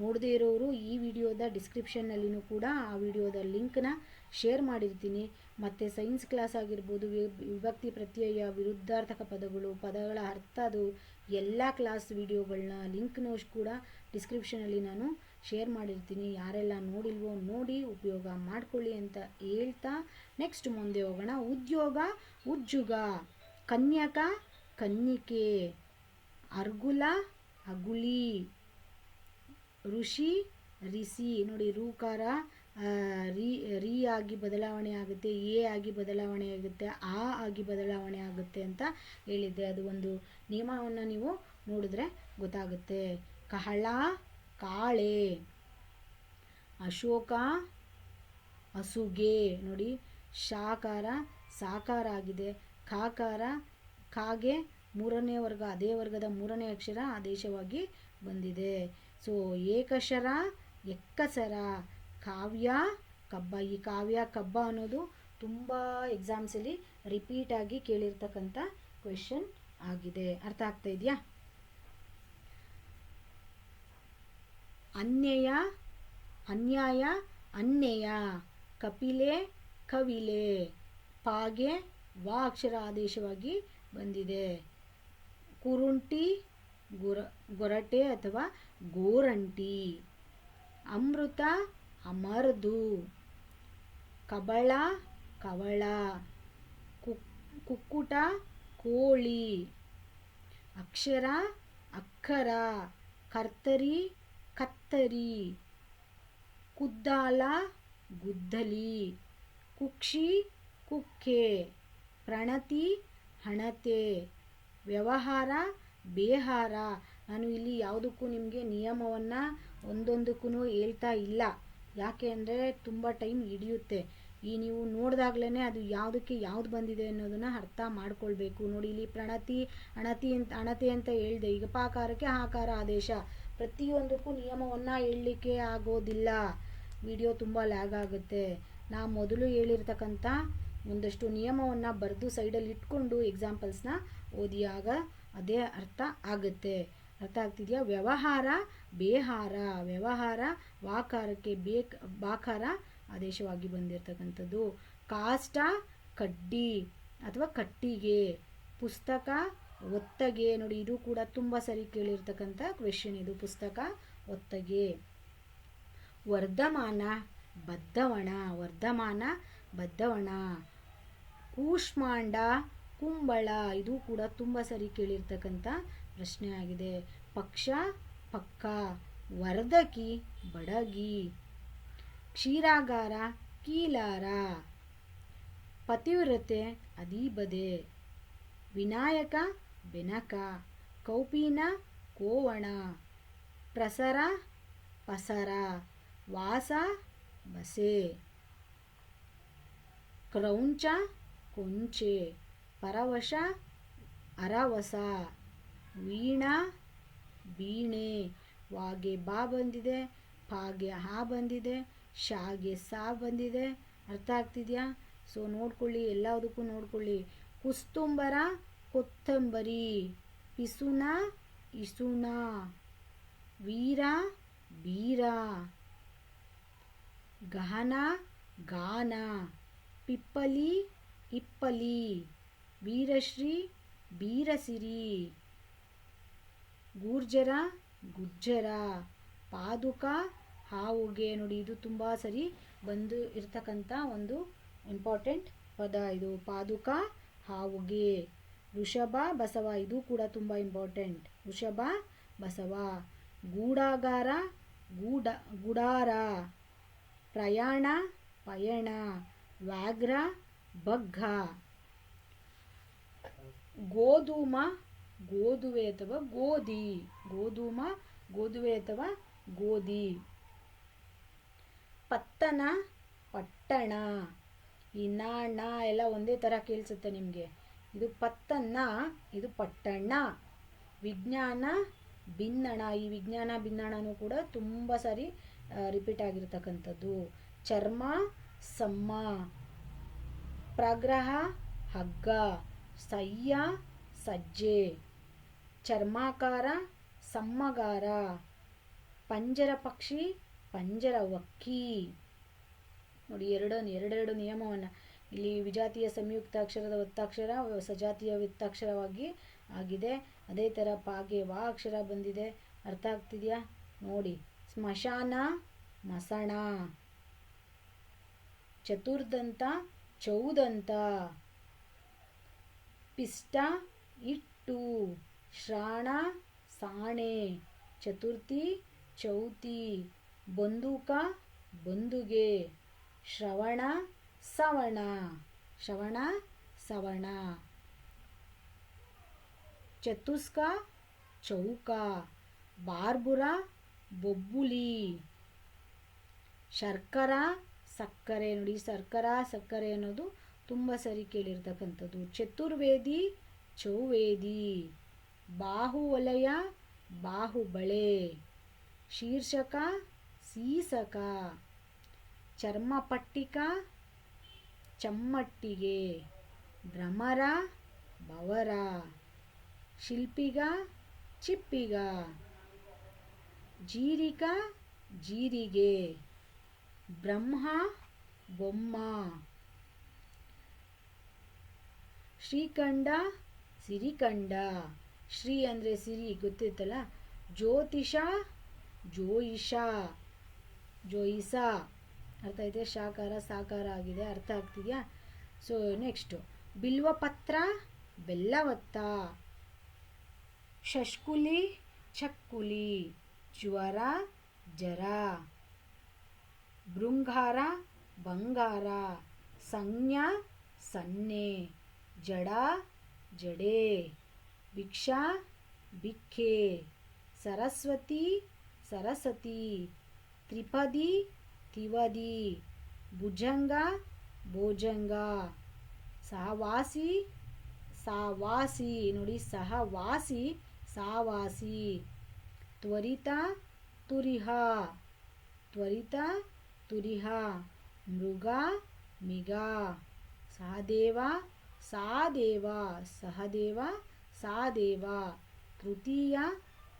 ನೋಡದೇ ಇರೋರು ಈ ವಿಡಿಯೋದ ಡಿಸ್ಕ್ರಿಪ್ಷನ್ನಲ್ಲಿನೂ ಕೂಡ ಆ ವಿಡಿಯೋದ ಲಿಂಕ್ನ ಶೇರ್ ಮಾಡಿರ್ತೀನಿ. ಮತ್ತು ಸೈನ್ಸ್ ಕ್ಲಾಸ್ ಆಗಿರ್ಬೋದು, ವಿಭಕ್ತಿ ಪ್ರತ್ಯಯ, ವಿರುದ್ಧಾರ್ಥಕ ಪದಗಳ ಅರ್ಥ, ಅದು ಎಲ್ಲ ಕ್ಲಾಸ್ ವಿಡಿಯೋಗಳನ್ನ ಲಿಂಕ್ನೂ ಕೂಡ ಡಿಸ್ಕ್ರಿಪ್ಷನಲ್ಲಿ ನಾನು ಶೇರ್ ಮಾಡಿರ್ತೀನಿ. ಯಾರೆಲ್ಲ ನೋಡಿಲ್ವೋ ನೋಡಿ ಉಪಯೋಗ ಮಾಡ್ಕೊಳ್ಳಿ ಅಂತ ಹೇಳ್ತಾ ನೆಕ್ಸ್ಟ್ ಮುಂದೆ ಹೋಗೋಣ. ಉದ್ಯೋಗ ಉಜ್ಜುಗ, ಕನ್ಯಕ ಕನ್ನಿಕೆ, ಅರ್ಗುಲ ಅಗುಲಿ, ಋಷಿ ರಿಸಿ. ನೋಡಿ ರೂಕಾರ ರೀ ಆಗಿ ಬದಲಾವಣೆ ಆಗುತ್ತೆ, ಎ ಆಗಿ ಬದಲಾವಣೆ ಆಗುತ್ತೆ, ಆ ಆಗಿ ಬದಲಾವಣೆ ಆಗುತ್ತೆ ಅಂತ ಹೇಳಿದ್ದೆ. ಅದು ಒಂದು ನಿಯಮವನ್ನು ನೀವು ನೋಡಿದ್ರೆ ಗೊತ್ತಾಗುತ್ತೆ. ಕಹಳ ಕಾಳೆ, ಅಶೋಕ ಹಸುಗೆ. ನೋಡಿ ಶಾಕಾರ ಸಾಕಾರ ಆಗಿದೆ, ಕಾಕಾರ ಕಾಗೆ ಮೂರನೇ ವರ್ಗ, ಅದೇ ವರ್ಗದ ಮೂರನೇ ಅಕ್ಷರ ಆದೇಶವಾಗಿ ಬಂದಿದೆ. ಸೊ ಏಕಶರ ಎಕ್ಕಸರ, ಕಾವ್ಯ ಕಬ್ಬ. ಈ ಕಾವ್ಯ ಕಬ್ಬ ಅನ್ನೋದು ತುಂಬ ಎಕ್ಸಾಮ್ಸಲ್ಲಿ ರಿಪೀಟಾಗಿ ಕೇಳಿರ್ತಕ್ಕಂಥ ಕ್ವೆಶನ್ ಆಗಿದೆ. ಅರ್ಥ ಆಗ್ತಾ ಇದೆಯಾ? ಅನ್ಯಾಯ ಅನ್ಯಯ, ಕಪಿಲೆ ಕವಿಲೆ, ಪಾಗೆ ವಾ ಅಕ್ಷರ ಆದೇಶವಾಗಿ ಬಂದಿದೆ. ಕುರುಂಟಿ ಗೊರಟೆ ಅಥವಾ ಗೋರಂಟಿ, ಅಮೃತ ಅಮರ್ದು, ಕಬಳ ಕವಳ, ಕುಕ್ಕುಟ ಕೋಳಿ, ಅಕ್ಷರ ಅಕ್ಕರ, ಕರ್ತರಿ ಕತ್ತರಿ, ಕುದ್ದಾಲ ಗುದ್ದಲಿ, ಕುಕ್ಷಿ ಕುಕ್ಕೆ, ಪ್ರಣತಿ ಹಣತೆ, ವ್ಯವಹಾರ ಬೇಹಾರ. ನಾನು ಇಲ್ಲಿ ಯಾವುದಕ್ಕೂ ನಿಮಗೆ ನಿಯಮವನ್ನು ಒಂದೊಂದಕ್ಕೂ ಹೇಳ್ತಾ ಇಲ್ಲ, ಯಾಕೆ ಅಂದರೆ ತುಂಬ ಟೈಮ್ ಹಿಡಿಯುತ್ತೆ. ನೀವು ನೋಡಿದಾಗ್ಲೇ ಅದು ಯಾವುದಕ್ಕೆ ಯಾವ್ದು ಬಂದಿದೆ ಅನ್ನೋದನ್ನು ಅರ್ಥ ಮಾಡ್ಕೊಳ್ಬೇಕು. ನೋಡಿ ಇಲ್ಲಿ ಪ್ರಣತಿ ಅಣತಿ ಅಂತ ಹೇಳಿದೆ. ಈಗ ಪಾಕಾರಕ್ಕೆ ಆಕಾರ ಆದೇಶ, ಪ್ರತಿಯೊಂದಕ್ಕೂ ನಿಯಮವನ್ನು ಹೇಳಲಿಕ್ಕೆ ಆಗೋದಿಲ್ಲ, ವಿಡಿಯೋ ತುಂಬ ಲ್ಯಾಗ್ ಆಗುತ್ತೆ. ನಾ ಮೊದಲು ಹೇಳಿರ್ತಕ್ಕಂಥ ಒಂದಷ್ಟು ನಿಯಮವನ್ನು ಬರೆದು ಸೈಡಲ್ಲಿ ಇಟ್ಕೊಂಡು ಎಕ್ಸಾಂಪಲ್ಸ್ನ ಓದಿಯಾಗ ಅದೇ ಅರ್ಥ ಆಗುತ್ತೆ. ಅರ್ಥ ಆಗ್ತಿದೆಯಾ? ವ್ಯವಹಾರ ಬೇಹಾರ, ವ್ಯವಹಾರ ವಾಕಾರಕ್ಕೆ ಬಾಕಾರ ಆದೇಶವಾಗಿ ಬಂದಿರತಕ್ಕಂಥದ್ದು. ಕಾಷ್ಟ ಕಡ್ಡಿ ಅಥವಾ ಕಟ್ಟಿಗೆ, ಪುಸ್ತಕ ಒತ್ತಗೆ. ನೋಡಿ ಇದು ಕೂಡ ತುಂಬ ಸರಿ ಕೇಳಿರ್ತಕ್ಕಂಥ ಕ್ವೆಶ್ಚನ್ ಇದು, ಪುಸ್ತಕ ಒತ್ತಗೆ. ವರ್ಧಮಾನ ಬದ್ಧವಣ, ವರ್ಧಮಾನ ಬದ್ಧವಣ. ಕೂಷ್ಮಾಂಡ ಕುಂಬಳ, ಇದು ಕೂಡ ತುಂಬ ಸರಿ ಕೇಳಿರ್ತಕ್ಕಂಥ ಪ್ರಶ್ನೆ ಆಗಿದೆ. ಪಕ್ಷ ಪಕ್ಕ, ವರ್ಧಕಿ ಬಡಗಿ, ಕ್ಷೀರಾಗಾರ ಕೀಲಾರ, ಪತಿವ್ರತೆ ಅದೀಬದೆ, ವಿನಾಯಕ ಬೆನಕ, ಕೌಪೀನ ಕೋವಣ, ಪ್ರಸರ ಪಸರ, ವಾಸ ಬಸೆ, ಕ್ರೌಂಚ ಕೊಂಚೆ, ಪರವಶ ಅರವಸ, ವೀಣಾ ವೀಣೆ. ವಾಗೆ ಬಾ ಬಂದಿದೆ, ಪಾಗೆ ಹಾ ಬಂದಿದೆ, ಶಾಗೆ ಸಾ ಬಂದಿದೆ. ಅರ್ಥ ಆಗ್ತಿದೆಯಾ? ಸೊ ನೋಡ್ಕೊಳ್ಳಿ, ಎಲ್ಲದಕ್ಕೂ ನೋಡ್ಕೊಳ್ಳಿ. ಕುಸ್ತುಂಬರ ಕೊತ್ತಂಬರಿ, ಪಿಸುನ ಇಸುಣ, ವೀರ ಬೀರ, ಗಹನ ಗಾನ, ಪಿಪ್ಪಲಿ ಇಪ್ಪಲಿ, ವೀರಶ್ರೀ ಬೀರಸಿರಿ, ಗೂರ್ಜರ ಗುಜ್ಜರ, ಪಾದುಕ ಹಾವುಗೆ. ನೋಡಿ ಇದು ತುಂಬ ಸರಿ ಬಂದು ಇರ್ತಕ್ಕಂಥ ಒಂದು ಇಂಪಾರ್ಟೆಂಟ್ ಪದ ಇದು, ಪಾದುಕ ಹಾವುಗೆ. ವೃಷಭ ಬಸವ, ಇದು ಕೂಡ ತುಂಬ ಇಂಪಾರ್ಟೆಂಟ್, ವೃಷಭ ಬಸವ. ಗೂಡಾಗಾರ ಗುಡಾರ, ಪ್ರಯಾಣ ಪಯಣ, ವ್ಯಾಘ್ರ ಬಗ್ಗ. ಗೋಧೂಮ ಗೋಧುವೆ ಅಥವಾ ಗೋಧಿ, ಗೋಧೂಮ ಗೋಧುವೆ ಅಥವಾ ಗೋಧಿ. ಪತ್ತನ ಪಟ್ಟಣ, ಈ ನ ಎಲ್ಲ ಒಂದೇ ಥರ ಕೇಳಿಸುತ್ತೆ ನಿಮಗೆ. ಇದು ಪತ್ತನ್ನ, ಇದು ಪಟ್ಟಣ. ವಿಜ್ಞಾನ ಭಿನ್ನಣ, ಈ ವಿಜ್ಞಾನ ಭಿನ್ನಣನೂ ಕೂಡ ತುಂಬ ಸಾರಿ ರಿಪೀಟ್ ಆಗಿರ್ತಕ್ಕಂಥದ್ದು. ಚರ್ಮ ಸಮ್ಮ, ಪ್ರಗ್ರಹ ಹಗ್ಗ, ಸಹ್ಯ ಸಜ್ಜೆ, ಚರ್ಮಾಕಾರ ಸಮ್ಮಗಾರ, ಪಂಜರ ಪಕ್ಷಿ ಪಂಜರ ವಕ್ಕಿ. ನೋಡಿ ಎರಡೆರಡು ನಿಯಮವನ್ನು ಇಲ್ಲಿ ವಿಜಾತಿಯ ಸಂಯುಕ್ತ ಅಕ್ಷರದ ಒತ್ತಾಕ್ಷರ ಸಜಾತಿಯ ವಿತ್ತಾಕ್ಷರವಾಗಿ ಆಗಿದೆ. ಅದೇ ಥರ ಪಾಗೆ ವಾ ಅಕ್ಷರ ಬಂದಿದೆ. ಅರ್ಥ ಆಗ್ತಿದೆಯಾ? ನೋಡಿ, ಸ್ಮಶಾನ ಮಸಣ, ಚತುರ್ದಂತ ಚೌದಂತ, ಪಿಷ್ಟ ಇಟ್ಟು, ಶ್ರಾಣ ಸಾಣೆ, ಚತುರ್ಥಿ ಚೌತಿ, ಬಂದೂಕ ಬಂದುಗೆ, ಶ್ರವಣ ಸವಣ, ಶ್ರವಣ ಸವಣ, ಚತುಸ್ಕ ಚೌಕ, ಬಾರ್ಬುರ ಬೊಬ್ಬುಲಿ, ಶರ್ಕರ ಸಕ್ಕರೆ. ನೋಡಿ ಶರ್ಕರ ಸಕ್ಕರೆ ಅನ್ನೋದು ತುಂಬ ಸರಿ ಕೇಳಿರ್ತಕ್ಕಂಥದ್ದು. ಚತುರ್ವೇದಿ ಚೌವೇದಿ, ಬಾಹುವಲಯ ಬಾಹುಬಳೆ, ಶೀರ್ಷಕ ಸೀಸಕ, ಚರ್ಮಪಟ್ಟಿಕ ಚಮ್ಮಟ್ಟಿಗೆ, ಭ್ರಮರ ಭವರ, ಶಿಲ್ಪಿಗ ಚಿಪ್ಪಿಗ, ಜೀರಿಕ ಜೀರಿಗೆ, ಬ್ರಹ್ಮ ಬೊಮ್ಮ, ಶ್ರೀಕಂಡ ಸಿರಿಕಂಡ, ಶ್ರೀ ಅಂದರೆ ಸಿರಿ ಗೊತ್ತಿತ್ತಲ್ಲ, ಜ್ಯೋತಿಷ ಜೋಯಿಷ ಜೋಯಿಸ. ಅರ್ಥ ಇದೆ? ಶಾಕಾರ ಸಾಕಾರ ಆಗಿದೆ. ಅರ್ಥ ಆಗ್ತಿದೆಯಾ? ಸೊ ನೆಕ್ಸ್ಟು ಬಿಲ್ವಪತ್ರ ಬೆಲ್ಲವತ್ತ, ಶಷ್ಕುಲಿ ಚಕ್ಕುಲಿ, ಜ್ವರ ಜರ, ಭೃಂಗಾರ ಬಂಗಾರ, ಸಂಜ್ಞಾ ಸನ್ನೆ, ಜಡ ಜಡೆ, ಭಿಕ್ಷಾ ಭಿಕ್ಷೆ, ಸರಸ್ವತಿ ಸರಸತಿ, ತ್ರಿಪದಿ ತಿವದಿ, ಭುಜಂಗ ಭೋಜಂಗ. ಸಹವಾಸಿ ಸಾವಾಸಿ ನೋಡಿ, ಸಹವಾಸಿ ಸಾವಾಸಿ. ತ್ವರಿತ ತುರಿಹ, ತ್ವರಿತ ತುರಿಹ. ಮೃಗ ಮಿಗ. ಸಹದೇವ ಸಾದೇವ, ಸಹದೇವ ಸಾದೇವ. ತೃತೀಯ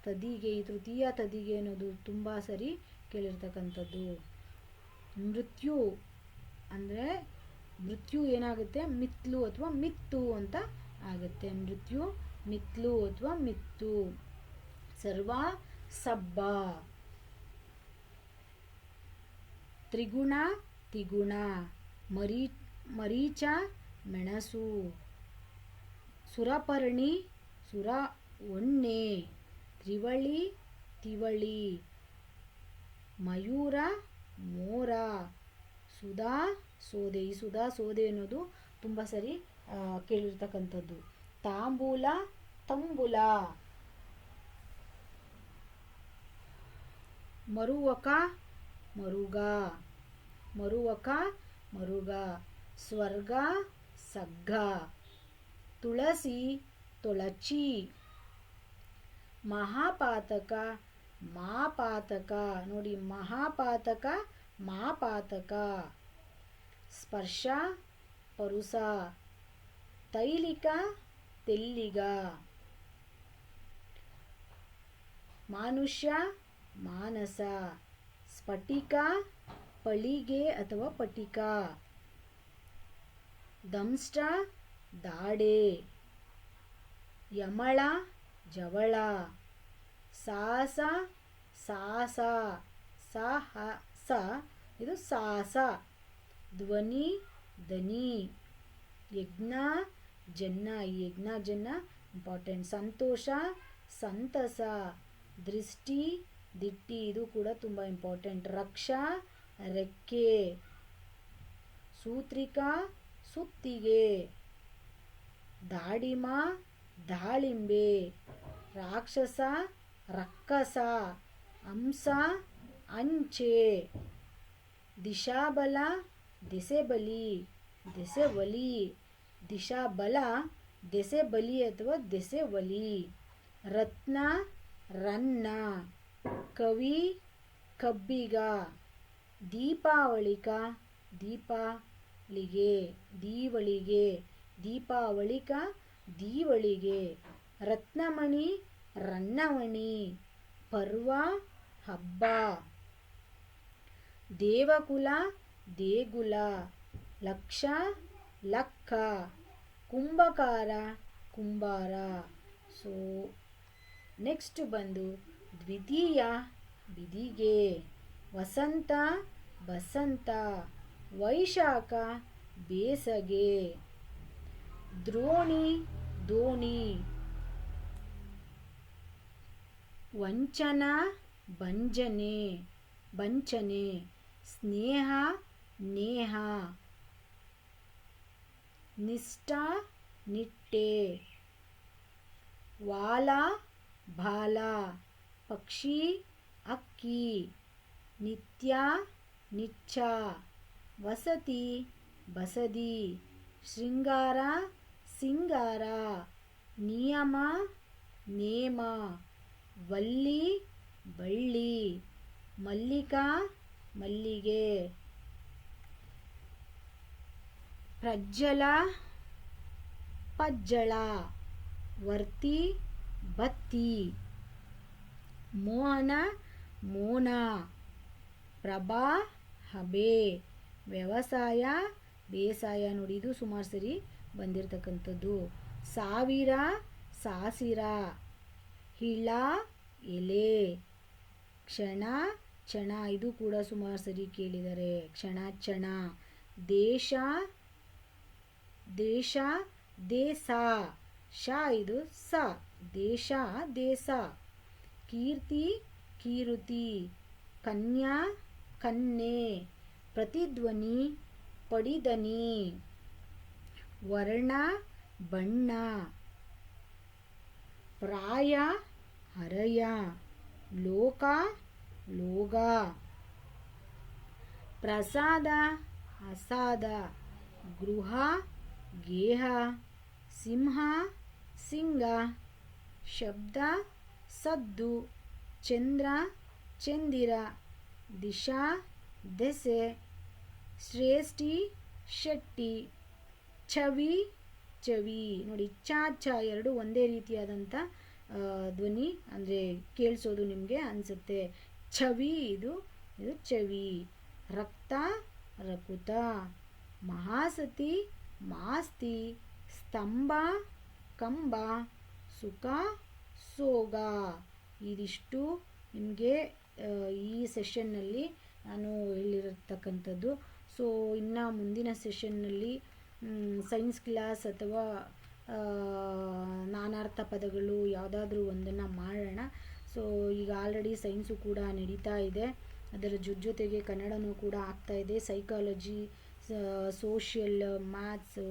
ತದಿಗೆ, ಈ ತೃತೀಯ ತದಿಗೆ ಅನ್ನೋದು ತುಂಬ ಸರಿ ಕೇಳಿರ್ತಕ್ಕಂಥದ್ದು. ಮೃತ್ಯು ಅಂದರೆ ಮೃತ್ಯು ಏನಾಗುತ್ತೆ, ಮಿತ್ಲು ಅಥವಾ ಮಿತ್ತು ಅಂತ ಆಗುತ್ತೆ. ಮೃತ್ಯು ಮಿತ್ಲು ಅಥವಾ ಮಿತ್ತು. ಸರ್ವ ಸಬ್ಬ. ತ್ರಿಗುಣ ತಿಗುಣ. ಮರೀಚ ಮೆಣಸು. ಸುರಪರ್ಣಿ ಸುರ ಒಣ್ಣೆ. ತ್ರಿವಳಿ ತಿವಳಿ. ಮಯೂರ ಮೋರ. ಸುಧಾ ಸೋದೆ, ಈ ಸುಧಾ ಸೋದೆ ಅನ್ನೋದು ತುಂಬ ಸರಿ ಕೇಳಿರ್ತಕ್ಕಂಥದ್ದು. ತಾಂಬೂಲ ತಂಬುಲ. ಮರುವಕ ಮರುಗ, ಮರುವಕ ಮರುಗ. ಸ್ವರ್ಗ ಸಗ್ಗ. ತುಳಸಿ ತೊಳಚಿ. ಮಹಾಪಾತಕ ಮಾಪಾತಕ ನೋಡಿ, ಮಹಾಪಾತಕ ಮಾಪಾತಕ. ಸ್ಪರ್ಶ ಪರುಸ. ತೈಲಿಕ ತೆಲ್ಲಿಗ. ಮಾನುಷ್ಯ ಮಾನಸ. ಸ್ಫಟಿಕ ಪಳಿಗೆ ಅಥವಾ ಪಟಿಕ. ದಂಷ್ಟ ದಾಡೆ. ಯಮಳ ಜವಳ. ಸಾಸ ಸಾಸ, ಸಾಹಸ ಇದು ಸಾಸ. ಧ್ವನಿ ದನಿ. ಯಜ್ಞ ಜನ್ನ, ಈ ಯಜ್ಞ ಜನ್ನ ಇಂಪಾರ್ಟೆಂಟ್. ಸಂತೋಷ ಸಂತಸ. ದೃಷ್ಟಿ ದಿಟ್ಟಿ, ಇದು ಕೂಡ ತುಂಬ ಇಂಪಾರ್ಟೆಂಟ್. ರಕ್ಷಾ ರೆಕ್ಕೆ. ಸೂತ್ರಿಕಾ ಸುತ್ತಿಗೆ. ದಾಡಿಮ ದಾಳಿಂಬೆ. ರಾಕ್ಷಸ ರಕ್ಕಸ. ಅಂಸ ಅಂಚೆ. ದಿಶಾಬಲ ದೆಸೆಬಲಿ, ದೆಸೆವಲಿ. ದಿಶಾಬಲ ದೆಸೆಬಲಿ ಅಥವಾ ದೆಸೆವಲಿ. ರತ್ನ ರನ್ನ. ಕವಿ ಕಬ್ಬಿಗ. ದೀಪಾವಳಿಕ ದೀಪಾಳಿಗೆ, ದೀವಳಿಗೆ. ದೀಪಾವಳಿಕ ದೀವಳಿಗೆ. ರತ್ನಮಣಿ ರನ್ನಮಣಿ. ಪರ್ವ ಹಬ್ಬ. ದೇವಕುಲ ದೇಗುಲ. ಲಕ್ಷ ಲಕ್ಕ. ಕುಂಭಕಾರ ಕುಂಬಾರ. ಸೊ ನೆಕ್ಸ್ಟ್ ಬಂದು ದ್ವಿತೀಯ ಬಿದಿಗೆ. ವಸಂತ ಬಸಂತ. ವೈಶಾಖ ಬೇಸಗೆ. ದ್ರೋಣಿ ದೋಣಿ. ವಂಚನ ಬಂಜನೆ ಬಂಚನೆ. ಸ್ನೇಹ ನೇಹ. ನಿಷ್ಠ ನಿಟ್ಟೆ. ವಾಲ ಬಾಲ. ಪಕ್ಷಿ ಅಕ್ಕಿ. ನಿತ್ಯ ನಿಚ್ಚ. ವಸತಿ ಬಸದಿ. ಶೃಂಗಾರ ಸಿಂಗಾರ. ನಿಯಮ ನೇಮ. ವಲ್ಲಿ ಬಳ್ಳಿ. ಮಲ್ಲಿಕಾ ಮಲ್ಲಿಗೆ. ಪ್ರಜ್ಜಲ ಪಜ್ಜಳ. ವರ್ತಿ ಬತ್ತಿ. ಮೋಹನ ಮೋನ. ಪ್ರಭಾ ಹಬೆ. ವ್ಯವಸಾಯ ಬೇಸಾಯ ನೋಡಿ, ಇದು ಸುಮಾರು ಸರಿ ಬಂದಿರತಕ್ಕಂಥದ್ದು. ಸಾವಿರ ಸಾಸಿರ. ಹಿಳ ಎಲೆ. ಕ್ಷಣ ಕ್ಷಣ, ಇದು ಕೂಡ ಸುಮಾರು ಸರಿ ಕೇಳಿದ್ದಾರೆ. ಕ್ಷಣ ಕ್ಷಣ. ದೇಶ ದೇಶ ದೇಸ. ಶ ಇದು ಸ. ದೇಶ ದೇಸ. ಕೀರ್ತಿ ಕೀರುತಿ. ಕನ್ಯಾ ಕನ್ಯೆ. ಪ್ರತಿಧ್ವನಿ ಪಡಿದನಿ. ವರ್ಣ ಬಣ್ಣ. ಪ್ರಾಯ ಹರಯ. ಲೋಕ ಲೋಗ. ಪ್ರಸಾದ ಅಸಾದ. ಗೃಹ ಗೇಹ, ಸಿಂಹ ಸಿಂಗ, ಶಬ್ದ ಸದ್ದು, ಚಂದ್ರ ಚಂದಿರ, ದಿಶಾ ದೆಸೆ, ಶ್ರೇಷ್ಠಿ ಶೆಟ್ಟಿ, ಛವಿ ಚವಿ. ನೋಡಿ ಚ ಛ ಎರಡು ಒಂದೇ ರೀತಿಯಾದಂಥ ಧ್ವನಿ ಅಂದರೆ ಕೇಳಿಸೋದು ನಿಮಗೆ ಅನಿಸುತ್ತೆ. ಛವಿ ಇದು ಚವಿ. ರಕ್ತ ರಕುತ, ಮಹಾಸತಿ ಮಾಸ್ತಿ, ಸ್ತಂಭ ಕಂಬ, ಸುಖ ಸೋಗ. ಇದಿಷ್ಟು ನಿಮಗೆ ಈ ಸೆಷನ್ನಲ್ಲಿ ನಾನು ಹೇಳಿರತಕ್ಕಂಥದ್ದು. ಸೊ ಇನ್ನು ಮುಂದಿನ ಸೆಷನ್ನಲ್ಲಿ ಸೈನ್ಸ್ ಕ್ಲಾಸ್ ಅಥವಾ ನಾನಾರ್ಥ ಪದಗಳು ಯಾವುದಾದ್ರೂ ಒಂದನ್ನು ಮಾಡೋಣ. ಸೊ ಈಗ ಆಲ್ರೆಡಿ ಸೈನ್ಸು ಕೂಡ ನಡೀತಾ ಇದೆ, ಅದರ ಜೊತೆಗೆ ಕನ್ನಡನೂ ಕೂಡ ಆಗ್ತಾ ಇದೆ. ಸೈಕಾಲಜಿ, ಸೋಷಿಯಲ್, ಮ್ಯಾಥ್ಸು,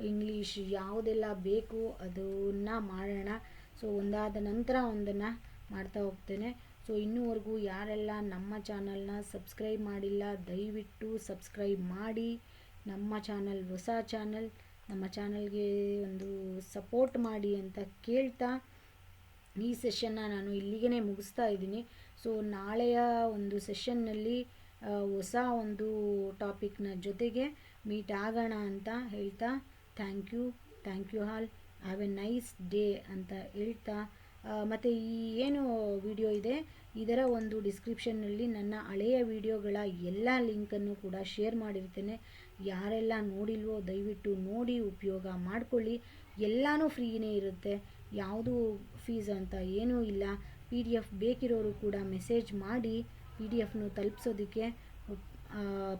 ಇಂಗ್ಲೀಷ್ ಯಾವುದೆಲ್ಲ ಬೇಕು ಅದನ್ನು ಮಾಡೋಣ. ಸೊ ಒಂದಾದ ನಂತರ ಒಂದನ್ನು ಮಾಡ್ತಾ ಹೋಗ್ತೇನೆ. ಸೊ ಇನ್ನೂವರೆಗೂ ಯಾರೆಲ್ಲ ನಮ್ಮ ಚಾನಲ್ನ ಸಬ್ಸ್ಕ್ರೈಬ್ ಮಾಡಿಲ್ಲ ದಯವಿಟ್ಟು ಸಬ್ಸ್ಕ್ರೈಬ್ ಮಾಡಿ. ನಮ್ಮ ಚಾನಲ್ ಹೊಸ ಚಾನಲ್, ನಮ್ಮ ಚಾನಲ್ಗೆ ಒಂದು ಸಪೋರ್ಟ್ ಮಾಡಿ ಅಂತ ಕೇಳ್ತಾ ಈ ಸೆಷನ್ನ ನಾನು ಇಲ್ಲಿಗೆ ಮುಗಿಸ್ತಾ ಇದ್ದೀನಿ. ಸೊ ನಾಳೆಯ ಒಂದು ಸೆಷನ್ನಲ್ಲಿ ಹೊಸ ಒಂದು ಟಾಪಿಕ್ನ ಜೊತೆಗೆ ಮೀಟ್ ಆಗೋಣ ಅಂತ ಹೇಳ್ತಾ thank you all, have a nice day ಅಂತ ಹೇಳ್ತಾ, ಮತ್ತು ಈ ಏನು ವಿಡಿಯೋ ಇದೆ ಇದರ ಒಂದು ಡಿಸ್ಕ್ರಿಪ್ಷನ್ನಲ್ಲಿ ನನ್ನ ಹಳೆಯ ವಿಡಿಯೋಗಳ ಎಲ್ಲ ಲಿಂಕನ್ನು ಕೂಡ ಶೇರ್ ಮಾಡಿರ್ತೇನೆ. ಯಾರೆಲ್ಲ ನೋಡಿಲ್ವೋ ದಯವಿಟ್ಟು ನೋಡಿ ಉಪಯೋಗ ಮಾಡಿಕೊಳ್ಳಿ. ಎಲ್ಲನೂ ಫ್ರೀನೇ ಇರುತ್ತೆ, ಯಾವುದು ಫೀಸ್ ಅಂತ ಏನೂ ಇಲ್ಲ. PDF ಬೇಕಿರೋರು ಕೂಡ ಮೆಸೇಜ್ ಮಾಡಿ PDF ತಲುಪಿಸೋದಕ್ಕೆ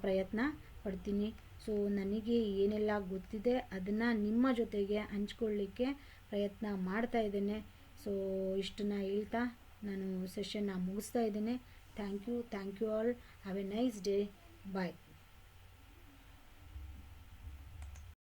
ಪ್ರಯತ್ನ ಪಡ್ತೀನಿ. ಸೊ ನನಗೆ ಏನೆಲ್ಲ ಗೊತ್ತಿದೆ ಅದನ್ನು ನಿಮ್ಮ ಜೊತೆಗೆ ಹಂಚ್ಕೊಳ್ಳಿಕ್ಕೆ ಪ್ರಯತ್ನ ಮಾಡ್ತಾ ಇದ್ದೇನೆ. ಸೊ ಇಷ್ಟನ್ನ ಹೇಳ್ತಾ ನಾನು ಸೆಷನ್ನ ಮುಗಿಸ್ತಾ ಇದ್ದೇನೆ. Thank you all, have a nice day, bye.